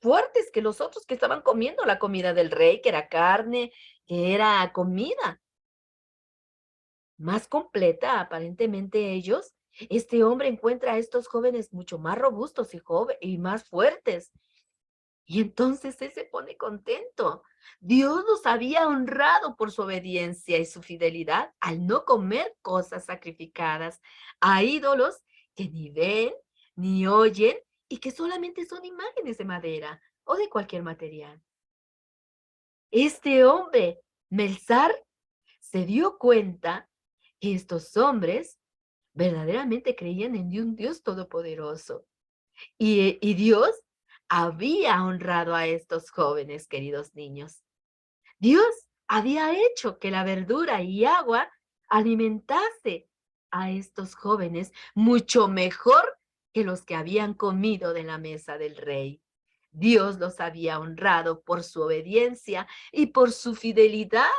fuertes que los otros que estaban comiendo la comida del rey, que era carne, que era comida más completa, aparentemente ellos. Este hombre encuentra a estos jóvenes mucho más robustos y más fuertes. Y entonces él se pone contento. Dios los había honrado por su obediencia y su fidelidad al no comer cosas sacrificadas a ídolos que ni ven ni oyen y que solamente son imágenes de madera o de cualquier material. Este hombre, Melzar, se dio cuenta que estos hombres verdaderamente creían en un Dios todopoderoso. Y Dios había honrado a estos jóvenes, queridos niños. Dios había hecho que la verdura y agua alimentase a estos jóvenes mucho mejor que los que habían comido de la mesa del rey. Dios los había honrado por su obediencia y por su fidelidad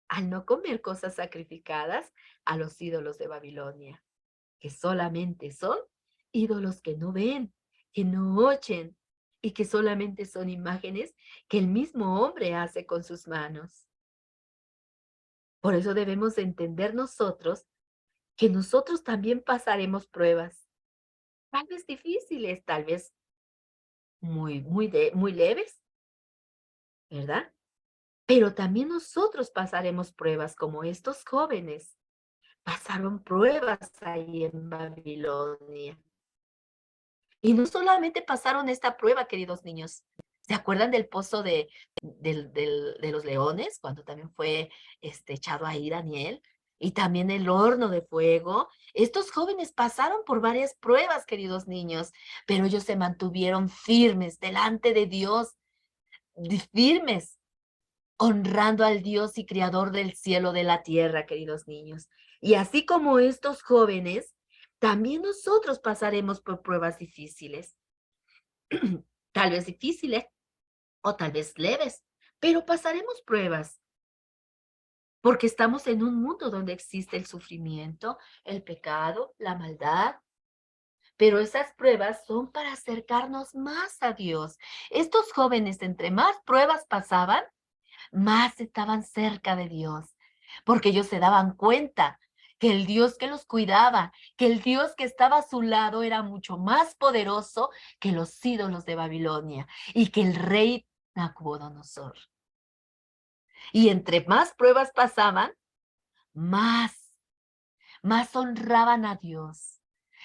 al no comer cosas sacrificadas a los ídolos de Babilonia, que solamente son ídolos que no ven, que no oyen y que solamente son imágenes que el mismo hombre hace con sus manos. Por eso debemos entender nosotros que nosotros también pasaremos pruebas, tal vez difíciles, tal vez muy leves, ¿verdad? Pero también nosotros pasaremos pruebas como estos jóvenes pasaron pruebas ahí en Babilonia. Y no solamente pasaron esta prueba, queridos niños. ¿Se acuerdan del pozo de los leones, cuando también fue echado ahí Daniel? Y también el horno de fuego. Estos jóvenes pasaron por varias pruebas, queridos niños, pero ellos se mantuvieron firmes delante de Dios, firmes, honrando al Dios y creador del cielo, de la tierra, queridos niños. Y así como estos jóvenes, también nosotros pasaremos por pruebas difíciles. Tal vez difíciles o tal vez leves, pero pasaremos pruebas porque estamos en un mundo donde existe el sufrimiento, el pecado, la maldad. Pero esas pruebas son para acercarnos más a Dios. Estos jóvenes, entre más pruebas pasaban, más estaban cerca de Dios, porque ellos se daban cuenta que el Dios que los cuidaba, que el Dios que estaba a su lado era mucho más poderoso que los ídolos de Babilonia y que el rey Nabucodonosor. Y entre más pruebas pasaban, más, más honraban a Dios.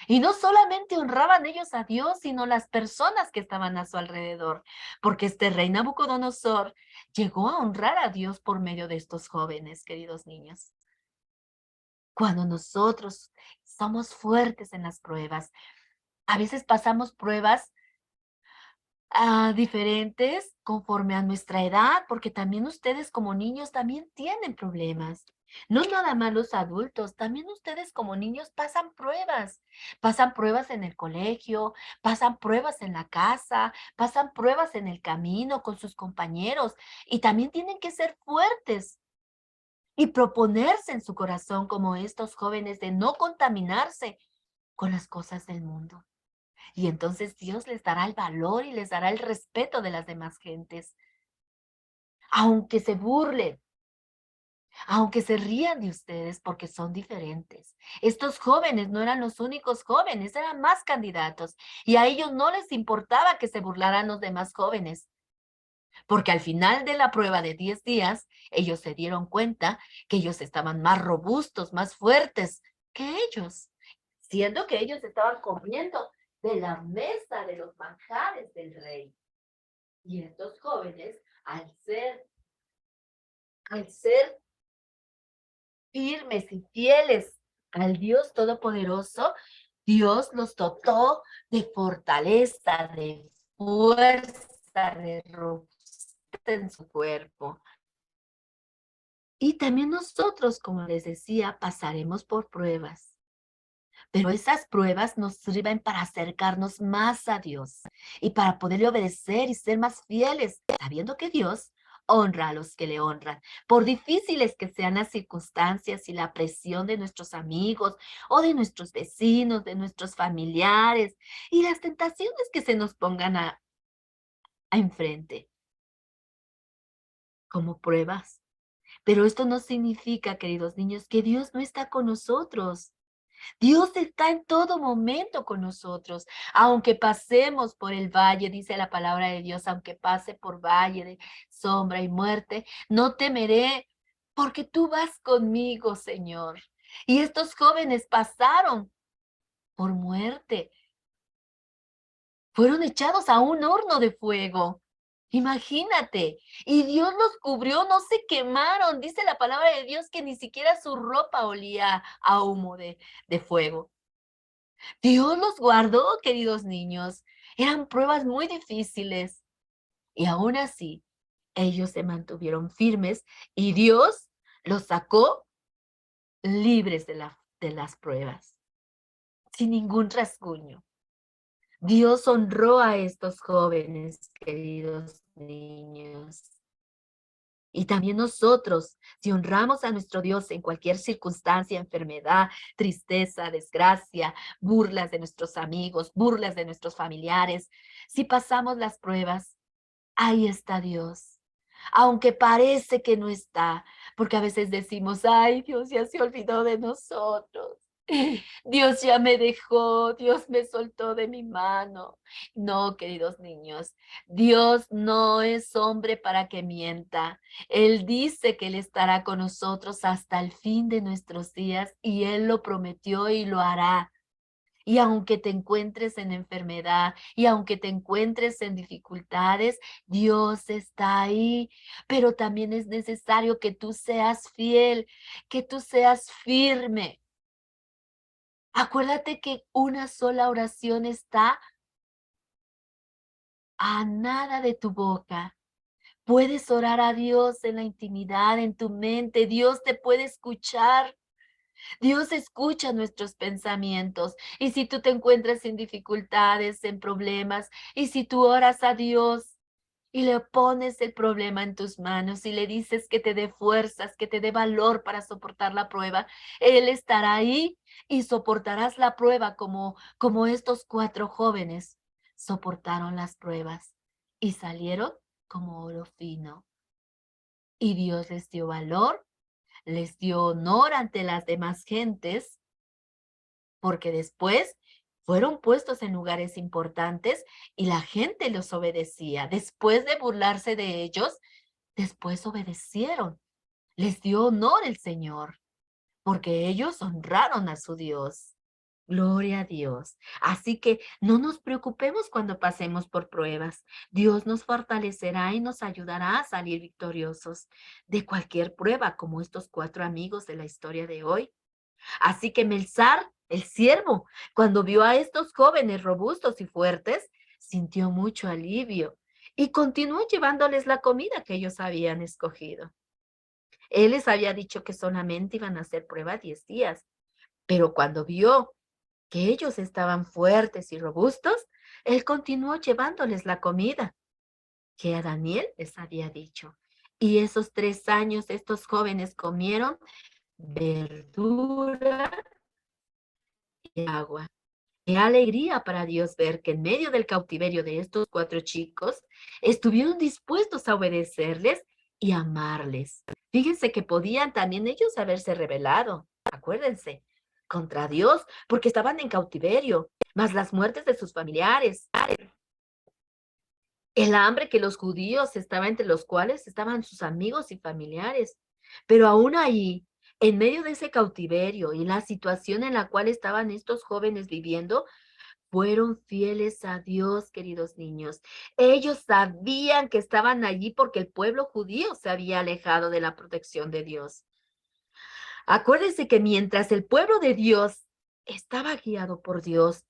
Y no solamente honraban ellos a Dios, sino las personas que estaban a su alrededor, porque este rey Nabucodonosor llegó a honrar a Dios por medio de estos jóvenes, queridos niños. Cuando nosotros somos fuertes en las pruebas, a veces pasamos pruebas diferentes conforme a nuestra edad, porque también ustedes como niños también tienen problemas. No nada más los adultos, también ustedes como niños pasan pruebas en el colegio, pasan pruebas en la casa, pasan pruebas en el camino con sus compañeros y también tienen que ser fuertes y proponerse en su corazón como estos jóvenes de no contaminarse con las cosas del mundo. Y entonces Dios les dará el valor y les dará el respeto de las demás gentes. aunque se burlen, aunque se rían de ustedes porque son diferentes. Estos jóvenes no eran los únicos jóvenes, eran más candidatos y a ellos no les importaba que se burlaran los demás jóvenes, porque al final de la prueba de 10 días, ellos se dieron cuenta que ellos estaban más robustos, más fuertes que ellos, siendo que ellos estaban comiendo de la mesa de los manjares del rey. Y estos jóvenes, al ser firmes y fieles al Dios Todopoderoso, Dios los dotó de fortaleza, de fuerza, de robustez en su cuerpo. Y también nosotros, como les decía, pasaremos por pruebas. Pero esas pruebas nos sirven para acercarnos más a Dios y para poderle obedecer y ser más fieles, sabiendo que Dios honra a los que le honran. Por difíciles que sean las circunstancias y la presión de nuestros amigos o de nuestros vecinos, de nuestros familiares y las tentaciones que se nos pongan a enfrente como pruebas. Pero esto no significa, queridos niños, que Dios no está con nosotros. Dios está en todo momento con nosotros, aunque pasemos por el valle, dice la palabra de Dios, aunque pase por valle de sombra y muerte, no temeré, porque tú vas conmigo, Señor. Y estos jóvenes pasaron por muerte, fueron echados a un horno de fuego. Imagínate, y Dios los cubrió, no se quemaron. Dice la palabra de Dios que ni siquiera su ropa olía a humo de fuego. Dios los guardó, queridos niños. Eran pruebas muy difíciles y aún así ellos se mantuvieron firmes y Dios los sacó libres de las pruebas, sin ningún rasguño. Dios honró a estos jóvenes, queridos niños. Y también nosotros, si honramos a nuestro Dios en cualquier circunstancia, enfermedad, tristeza, desgracia, burlas de nuestros amigos, burlas de nuestros familiares, si pasamos las pruebas, ahí está Dios. Aunque parece que no está, porque a veces decimos, ay, Dios ya se olvidó de nosotros. Dios ya me dejó, Dios me soltó de mi mano. No, queridos niños, Dios no es hombre para que mienta. Él dice que Él estará con nosotros hasta el fin de nuestros días y Él lo prometió y lo hará. Y aunque te encuentres en enfermedad y aunque te encuentres en dificultades, Dios está ahí. Pero también es necesario que tú seas fiel, que tú seas firme. Acuérdate que una sola oración está a nada de tu boca. Puedes orar a Dios en la intimidad, en tu mente. Dios te puede escuchar. Dios escucha nuestros pensamientos. Y si tú te encuentras en dificultades, en problemas, y si tú oras a Dios y le pones el problema en tus manos y le dices que te dé fuerzas, que te dé valor para soportar la prueba, Él estará ahí y soportarás la prueba como estos 4 jóvenes soportaron las pruebas y salieron como oro fino. Y Dios les dio valor, les dio honor ante las demás gentes, porque después fueron puestos en lugares importantes y la gente los obedecía. Después de burlarse de ellos, después obedecieron. Les dio honor el Señor, porque ellos honraron a su Dios. Gloria a Dios. Así que no nos preocupemos cuando pasemos por pruebas. Dios nos fortalecerá y nos ayudará a salir victoriosos de cualquier prueba, como estos 4 amigos de la historia de hoy. Así que Melzar, el siervo, cuando vio a estos jóvenes robustos y fuertes, sintió mucho alivio y continuó llevándoles la comida que ellos habían escogido. Él les había dicho que solamente iban a hacer prueba 10 días, pero cuando vio que ellos estaban fuertes y robustos, él continuó llevándoles la comida que a Daniel les había dicho. Y esos 3 años estos jóvenes comieron verdura y agua. Qué alegría para Dios ver que en medio del cautiverio de estos 4 chicos estuvieron dispuestos a obedecerles y amarles. Fíjense que podían también ellos haberse rebelado, acuérdense, contra Dios, porque estaban en cautiverio, más las muertes de sus familiares, el hambre que los judíos estaba entre los cuales estaban sus amigos y familiares. Pero aún ahí, en medio de ese cautiverio y la situación en la cual estaban estos jóvenes viviendo, fueron fieles a Dios, queridos niños. Ellos sabían que estaban allí porque el pueblo judío se había alejado de la protección de Dios. Acuérdense que mientras el pueblo de Dios estaba guiado por Dios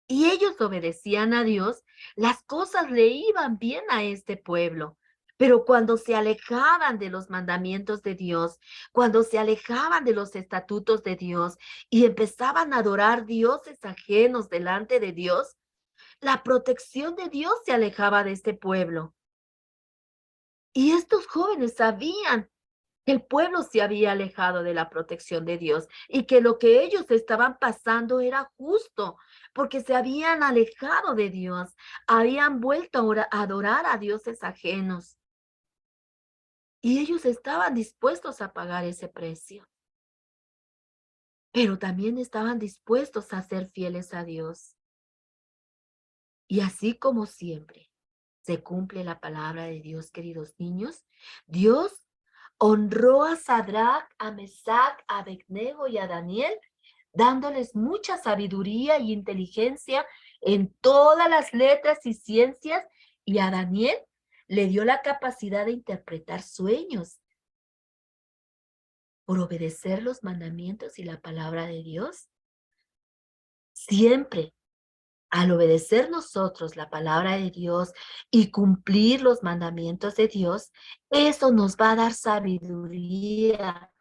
y ellos obedecían a Dios, las cosas le iban bien a este pueblo. Pero cuando se alejaban de los mandamientos de Dios, cuando se alejaban de los estatutos de Dios y empezaban a adorar dioses ajenos delante de Dios, la protección de Dios se alejaba de este pueblo. Y estos jóvenes sabían que el pueblo se había alejado de la protección de Dios y que lo que ellos estaban pasando era justo, porque se habían alejado de Dios, habían vuelto a adorar a dioses ajenos y ellos estaban dispuestos a pagar ese precio, pero también estaban dispuestos a ser fieles a Dios. Y así como siempre se cumple la palabra de Dios, queridos niños, Dios honró a Sadrach, a Mesach, a Abednego y a Daniel, dándoles mucha sabiduría y inteligencia en todas las letras y ciencias, y a Daniel le dio la capacidad de interpretar sueños por obedecer los mandamientos y la palabra de Dios. Siempre al obedecer nosotros la palabra de Dios y cumplir los mandamientos de Dios, eso nos va a dar sabiduría,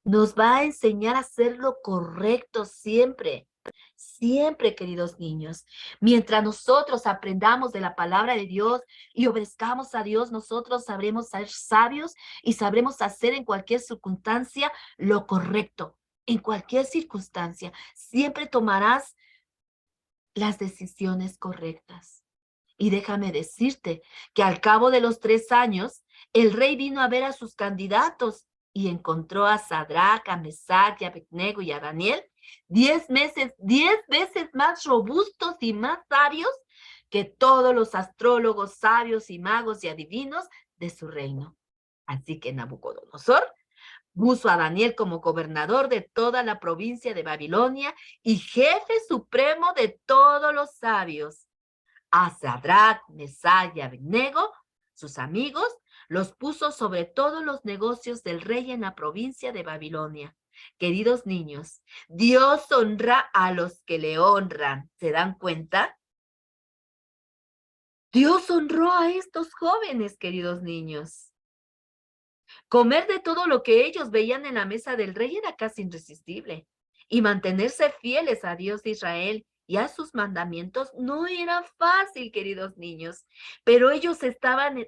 nos va a enseñar a hacer lo correcto siempre. Siempre, queridos niños, mientras nosotros aprendamos de la palabra de Dios y obedezcamos a Dios, nosotros sabremos ser sabios y sabremos hacer en cualquier circunstancia lo correcto. En cualquier circunstancia, siempre tomarás las decisiones correctas. Y déjame decirte que al cabo de los 3 años, el rey vino a ver a sus candidatos y encontró a Sadrach, a Mesach, y a Abednego y a Daniel 10 veces más robustos y más sabios que todos los astrólogos, sabios y magos y adivinos de su reino. Así que Nabucodonosor puso a Daniel como gobernador de toda la provincia de Babilonia y jefe supremo de todos los sabios. A Sadrach, Mesach y Abednego, sus amigos, los puso sobre todos los negocios del rey en la provincia de Babilonia. Queridos niños, Dios honra a los que le honran. ¿Se dan cuenta? Dios honró a estos jóvenes, queridos niños. Comer de todo lo que ellos veían en la mesa del rey era casi irresistible. Y mantenerse fieles a Dios de Israel y a sus mandamientos no era fácil, queridos niños. Pero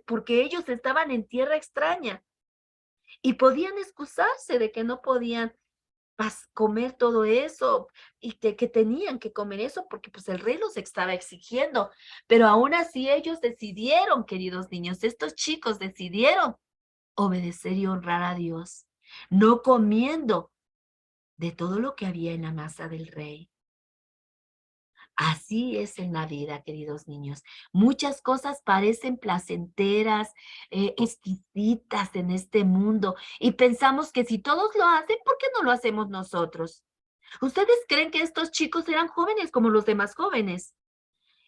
porque ellos estaban en tierra extraña y podían excusarse de que no podían comer todo eso y que tenían que comer eso porque pues el rey los estaba exigiendo. Pero aún así ellos decidieron, queridos niños, estos chicos decidieron obedecer y honrar a Dios, no comiendo de todo lo que había en la masa del rey. Así es en la vida, queridos niños. Muchas cosas parecen placenteras, exquisitas en este mundo y pensamos que si todos lo hacen, ¿por qué no lo hacemos nosotros? ¿Ustedes creen que estos chicos eran jóvenes como los demás jóvenes?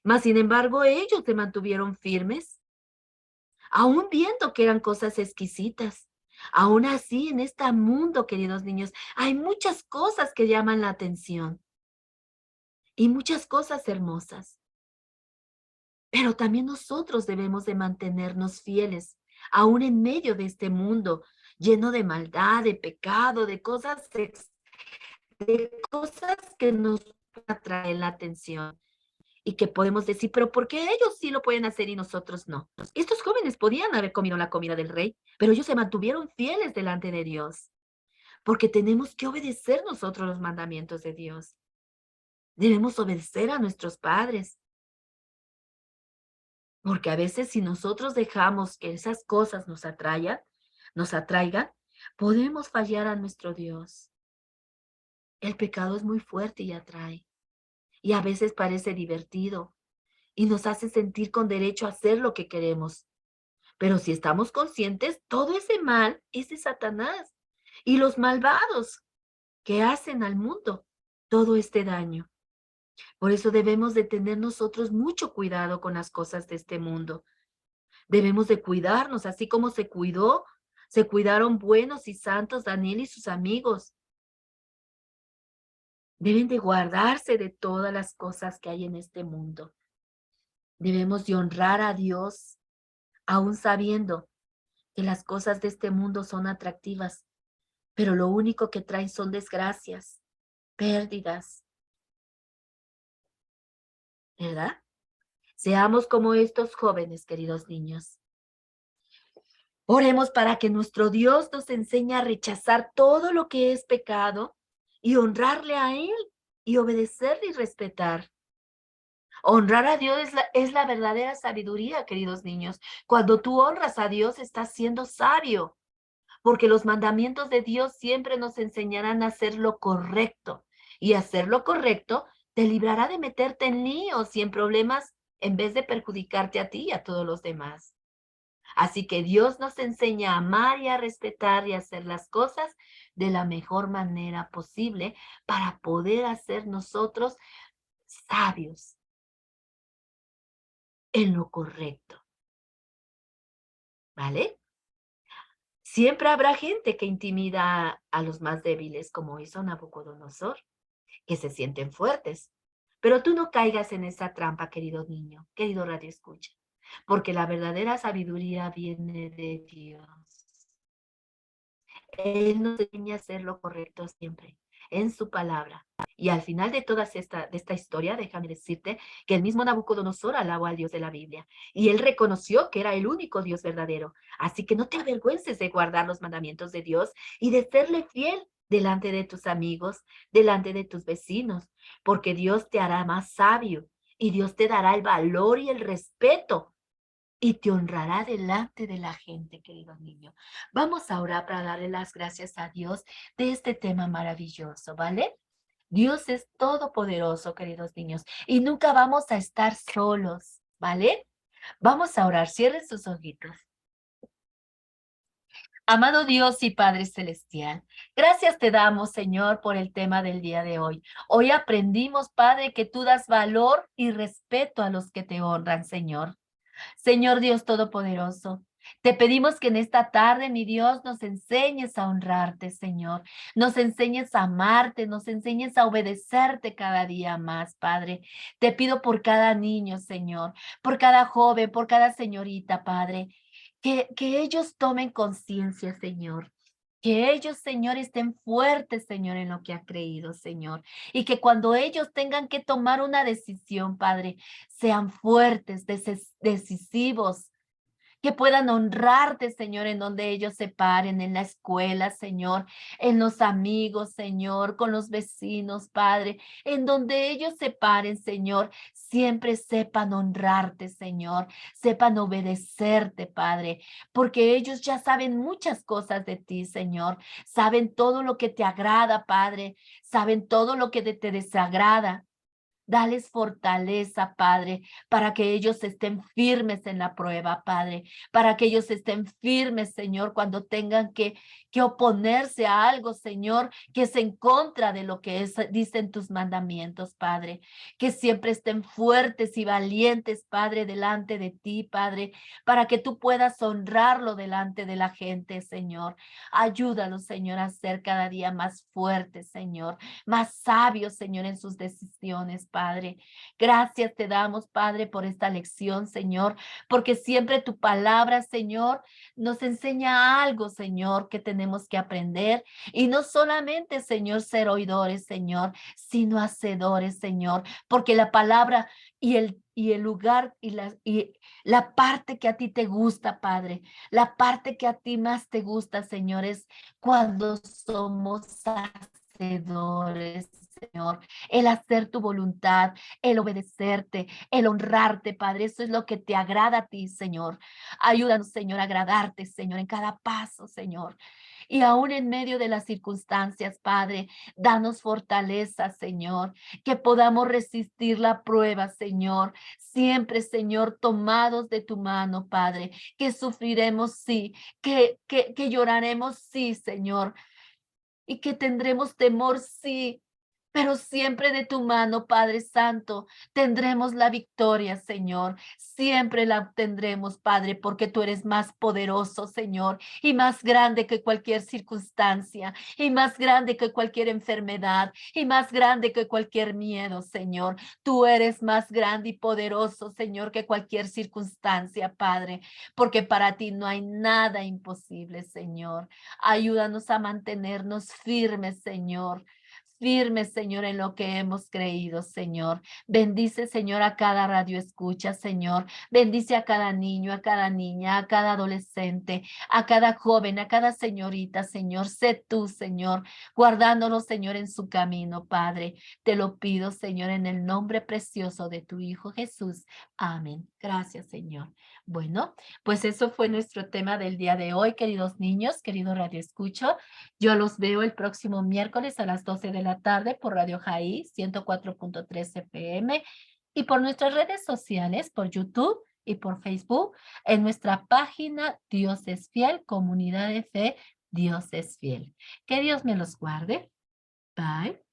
Mas, sin embargo, ellos se mantuvieron firmes aún viendo que eran cosas exquisitas. Aún así, en este mundo, queridos niños, hay muchas cosas que llaman la atención y muchas cosas hermosas. Pero también nosotros debemos de mantenernos fieles, aún en medio de este mundo lleno de maldad, de pecado, de cosas que nos atraen la atención. Y que podemos decir, pero ¿por qué ellos sí lo pueden hacer y nosotros no? Estos jóvenes podían haber comido la comida del rey, pero ellos se mantuvieron fieles delante de Dios, porque tenemos que obedecer nosotros los mandamientos de Dios. Debemos obedecer a nuestros padres. Porque a veces si nosotros dejamos que esas cosas nos atraigan, podemos fallar a nuestro Dios. El pecado es muy fuerte y atrae. Y a veces parece divertido y nos hace sentir con derecho a hacer lo que queremos. Pero si estamos conscientes, todo ese mal es de Satanás y los malvados que hacen al mundo todo este daño. Por eso debemos de tener nosotros mucho cuidado con las cosas de este mundo. Debemos de cuidarnos, así como se cuidaron buenos y santos Daniel y sus amigos. Deben de guardarse de todas las cosas que hay en este mundo. Debemos de honrar a Dios, aún sabiendo que las cosas de este mundo son atractivas, pero lo único que traen son desgracias, pérdidas, ¿verdad? Seamos como estos jóvenes, queridos niños. Oremos para que nuestro Dios nos enseñe a rechazar todo lo que es pecado y honrarle a Él y obedecerle y respetar. Honrar a Dios es la verdadera sabiduría, queridos niños. Cuando tú honras a Dios, estás siendo sabio, porque los mandamientos de Dios siempre nos enseñarán a hacer lo correcto. Y hacer lo correcto te librará de meterte en líos y en problemas en vez de perjudicarte a ti y a todos los demás. Así que Dios nos enseña a amar y a respetar y a hacer las cosas de la mejor manera posible para poder hacer nosotros sabios en lo correcto, ¿vale? Siempre habrá gente que intimida a los más débiles, como hizo Nabucodonosor, que se sienten fuertes. Pero tú no caigas en esa trampa, querido niño, querido radio escucha, porque la verdadera sabiduría viene de Dios. Él nos enseña a hacer lo correcto siempre, en su palabra. Y al final de toda esta historia, déjame decirte que el mismo Nabucodonosor alabó al Dios de la Biblia. Y él reconoció que era el único Dios verdadero. Así que no te avergüences de guardar los mandamientos de Dios y de serle fiel delante de tus amigos, delante de tus vecinos, porque Dios te hará más sabio y Dios te dará el valor y el respeto y te honrará delante de la gente, querido niño. Vamos a orar para darle las gracias a Dios de este tema maravilloso, ¿vale? Dios es todopoderoso, queridos niños, y nunca vamos a estar solos, ¿vale? Vamos a orar, cierren sus ojitos. Amado Dios y Padre Celestial, gracias te damos, Señor, por el tema del día de hoy. Hoy aprendimos, Padre, que tú das valor y respeto a los que te honran, Señor. Señor Dios Todopoderoso, te pedimos que en esta tarde, mi Dios, nos enseñes a honrarte, Señor. Nos enseñes a amarte, nos enseñes a obedecerte cada día más, Padre. Te pido por cada niño, Señor, por cada joven, por cada señorita, Padre, que ellos tomen conciencia, Señor. Que ellos, Señor, estén fuertes, Señor, en lo que ha creído, Señor. Y que cuando ellos tengan que tomar una decisión, Padre, sean fuertes, decisivos, que puedan honrarte, Señor, en donde ellos se paren, en la escuela, Señor, en los amigos, Señor, con los vecinos, Padre, en donde ellos se paren, Señor, siempre sepan honrarte, Señor, sepan obedecerte, Padre, porque ellos ya saben muchas cosas de ti, Señor, saben todo lo que te agrada, Padre, saben todo lo que te desagrada. Dales fortaleza, Padre, para que ellos estén firmes en la prueba, Padre, para que ellos estén firmes, Señor, cuando tengan que oponerse a algo, Señor, que es en contra de lo que dicen tus mandamientos, Padre. Que siempre estén fuertes y valientes, Padre, delante de ti, Padre, para que tú puedas honrarlo delante de la gente, Señor. Ayúdalos, Señor, a ser cada día más fuertes, Señor, más sabios, Señor, en sus decisiones, Padre. Gracias te damos, Padre, por esta lección, Señor, porque siempre tu palabra, Señor, nos enseña algo, Señor, que tenemos que aprender. Y no solamente, Señor, ser oidores, Señor, sino hacedores, Señor, porque la palabra y el lugar y la parte que a ti te gusta, Padre, la parte que a ti más te gusta, Señor, es cuando somos hacedores, Señor, el hacer tu voluntad, el obedecerte, el honrarte, Padre. Eso es lo que te agrada a ti, Señor. Ayúdanos, Señor, a agradarte, Señor, en cada paso, Señor. Y aún en medio de las circunstancias, Padre, danos fortaleza, Señor, que podamos resistir la prueba, Señor. Siempre, Señor, tomados de tu mano, Padre, que sufriremos, sí, que lloraremos, sí, Señor, y que tendremos temor, sí, pero siempre de tu mano, Padre Santo, tendremos la victoria, Señor. Siempre la obtendremos, Padre, porque tú eres más poderoso, Señor, y más grande que cualquier circunstancia, y más grande que cualquier enfermedad, y más grande que cualquier miedo, Señor. Tú eres más grande y poderoso, Señor, que cualquier circunstancia, Padre, porque para ti no hay nada imposible, Señor. Ayúdanos a mantenernos firmes, Señor. Firmes, Señor, en lo que hemos creído, Señor. Bendice, Señor, a cada radio escucha, Señor. Bendice a cada niño, a cada niña, a cada adolescente, a cada joven, a cada señorita, Señor. Sé tú, Señor, guardándonos, Señor, en su camino, Padre. Te lo pido, Señor, en el nombre precioso de tu Hijo Jesús. Amén. Gracias, Señor. Bueno, pues eso fue nuestro tema del día de hoy, queridos niños, querido Radio Escucho. Yo los veo el próximo miércoles a las 12 de la tarde por Radio Jaí 104.3 FM y por nuestras redes sociales, por YouTube y por Facebook, en nuestra página Dios es Fiel, Comunidad de Fe, Dios es Fiel. Que Dios me los guarde. Bye.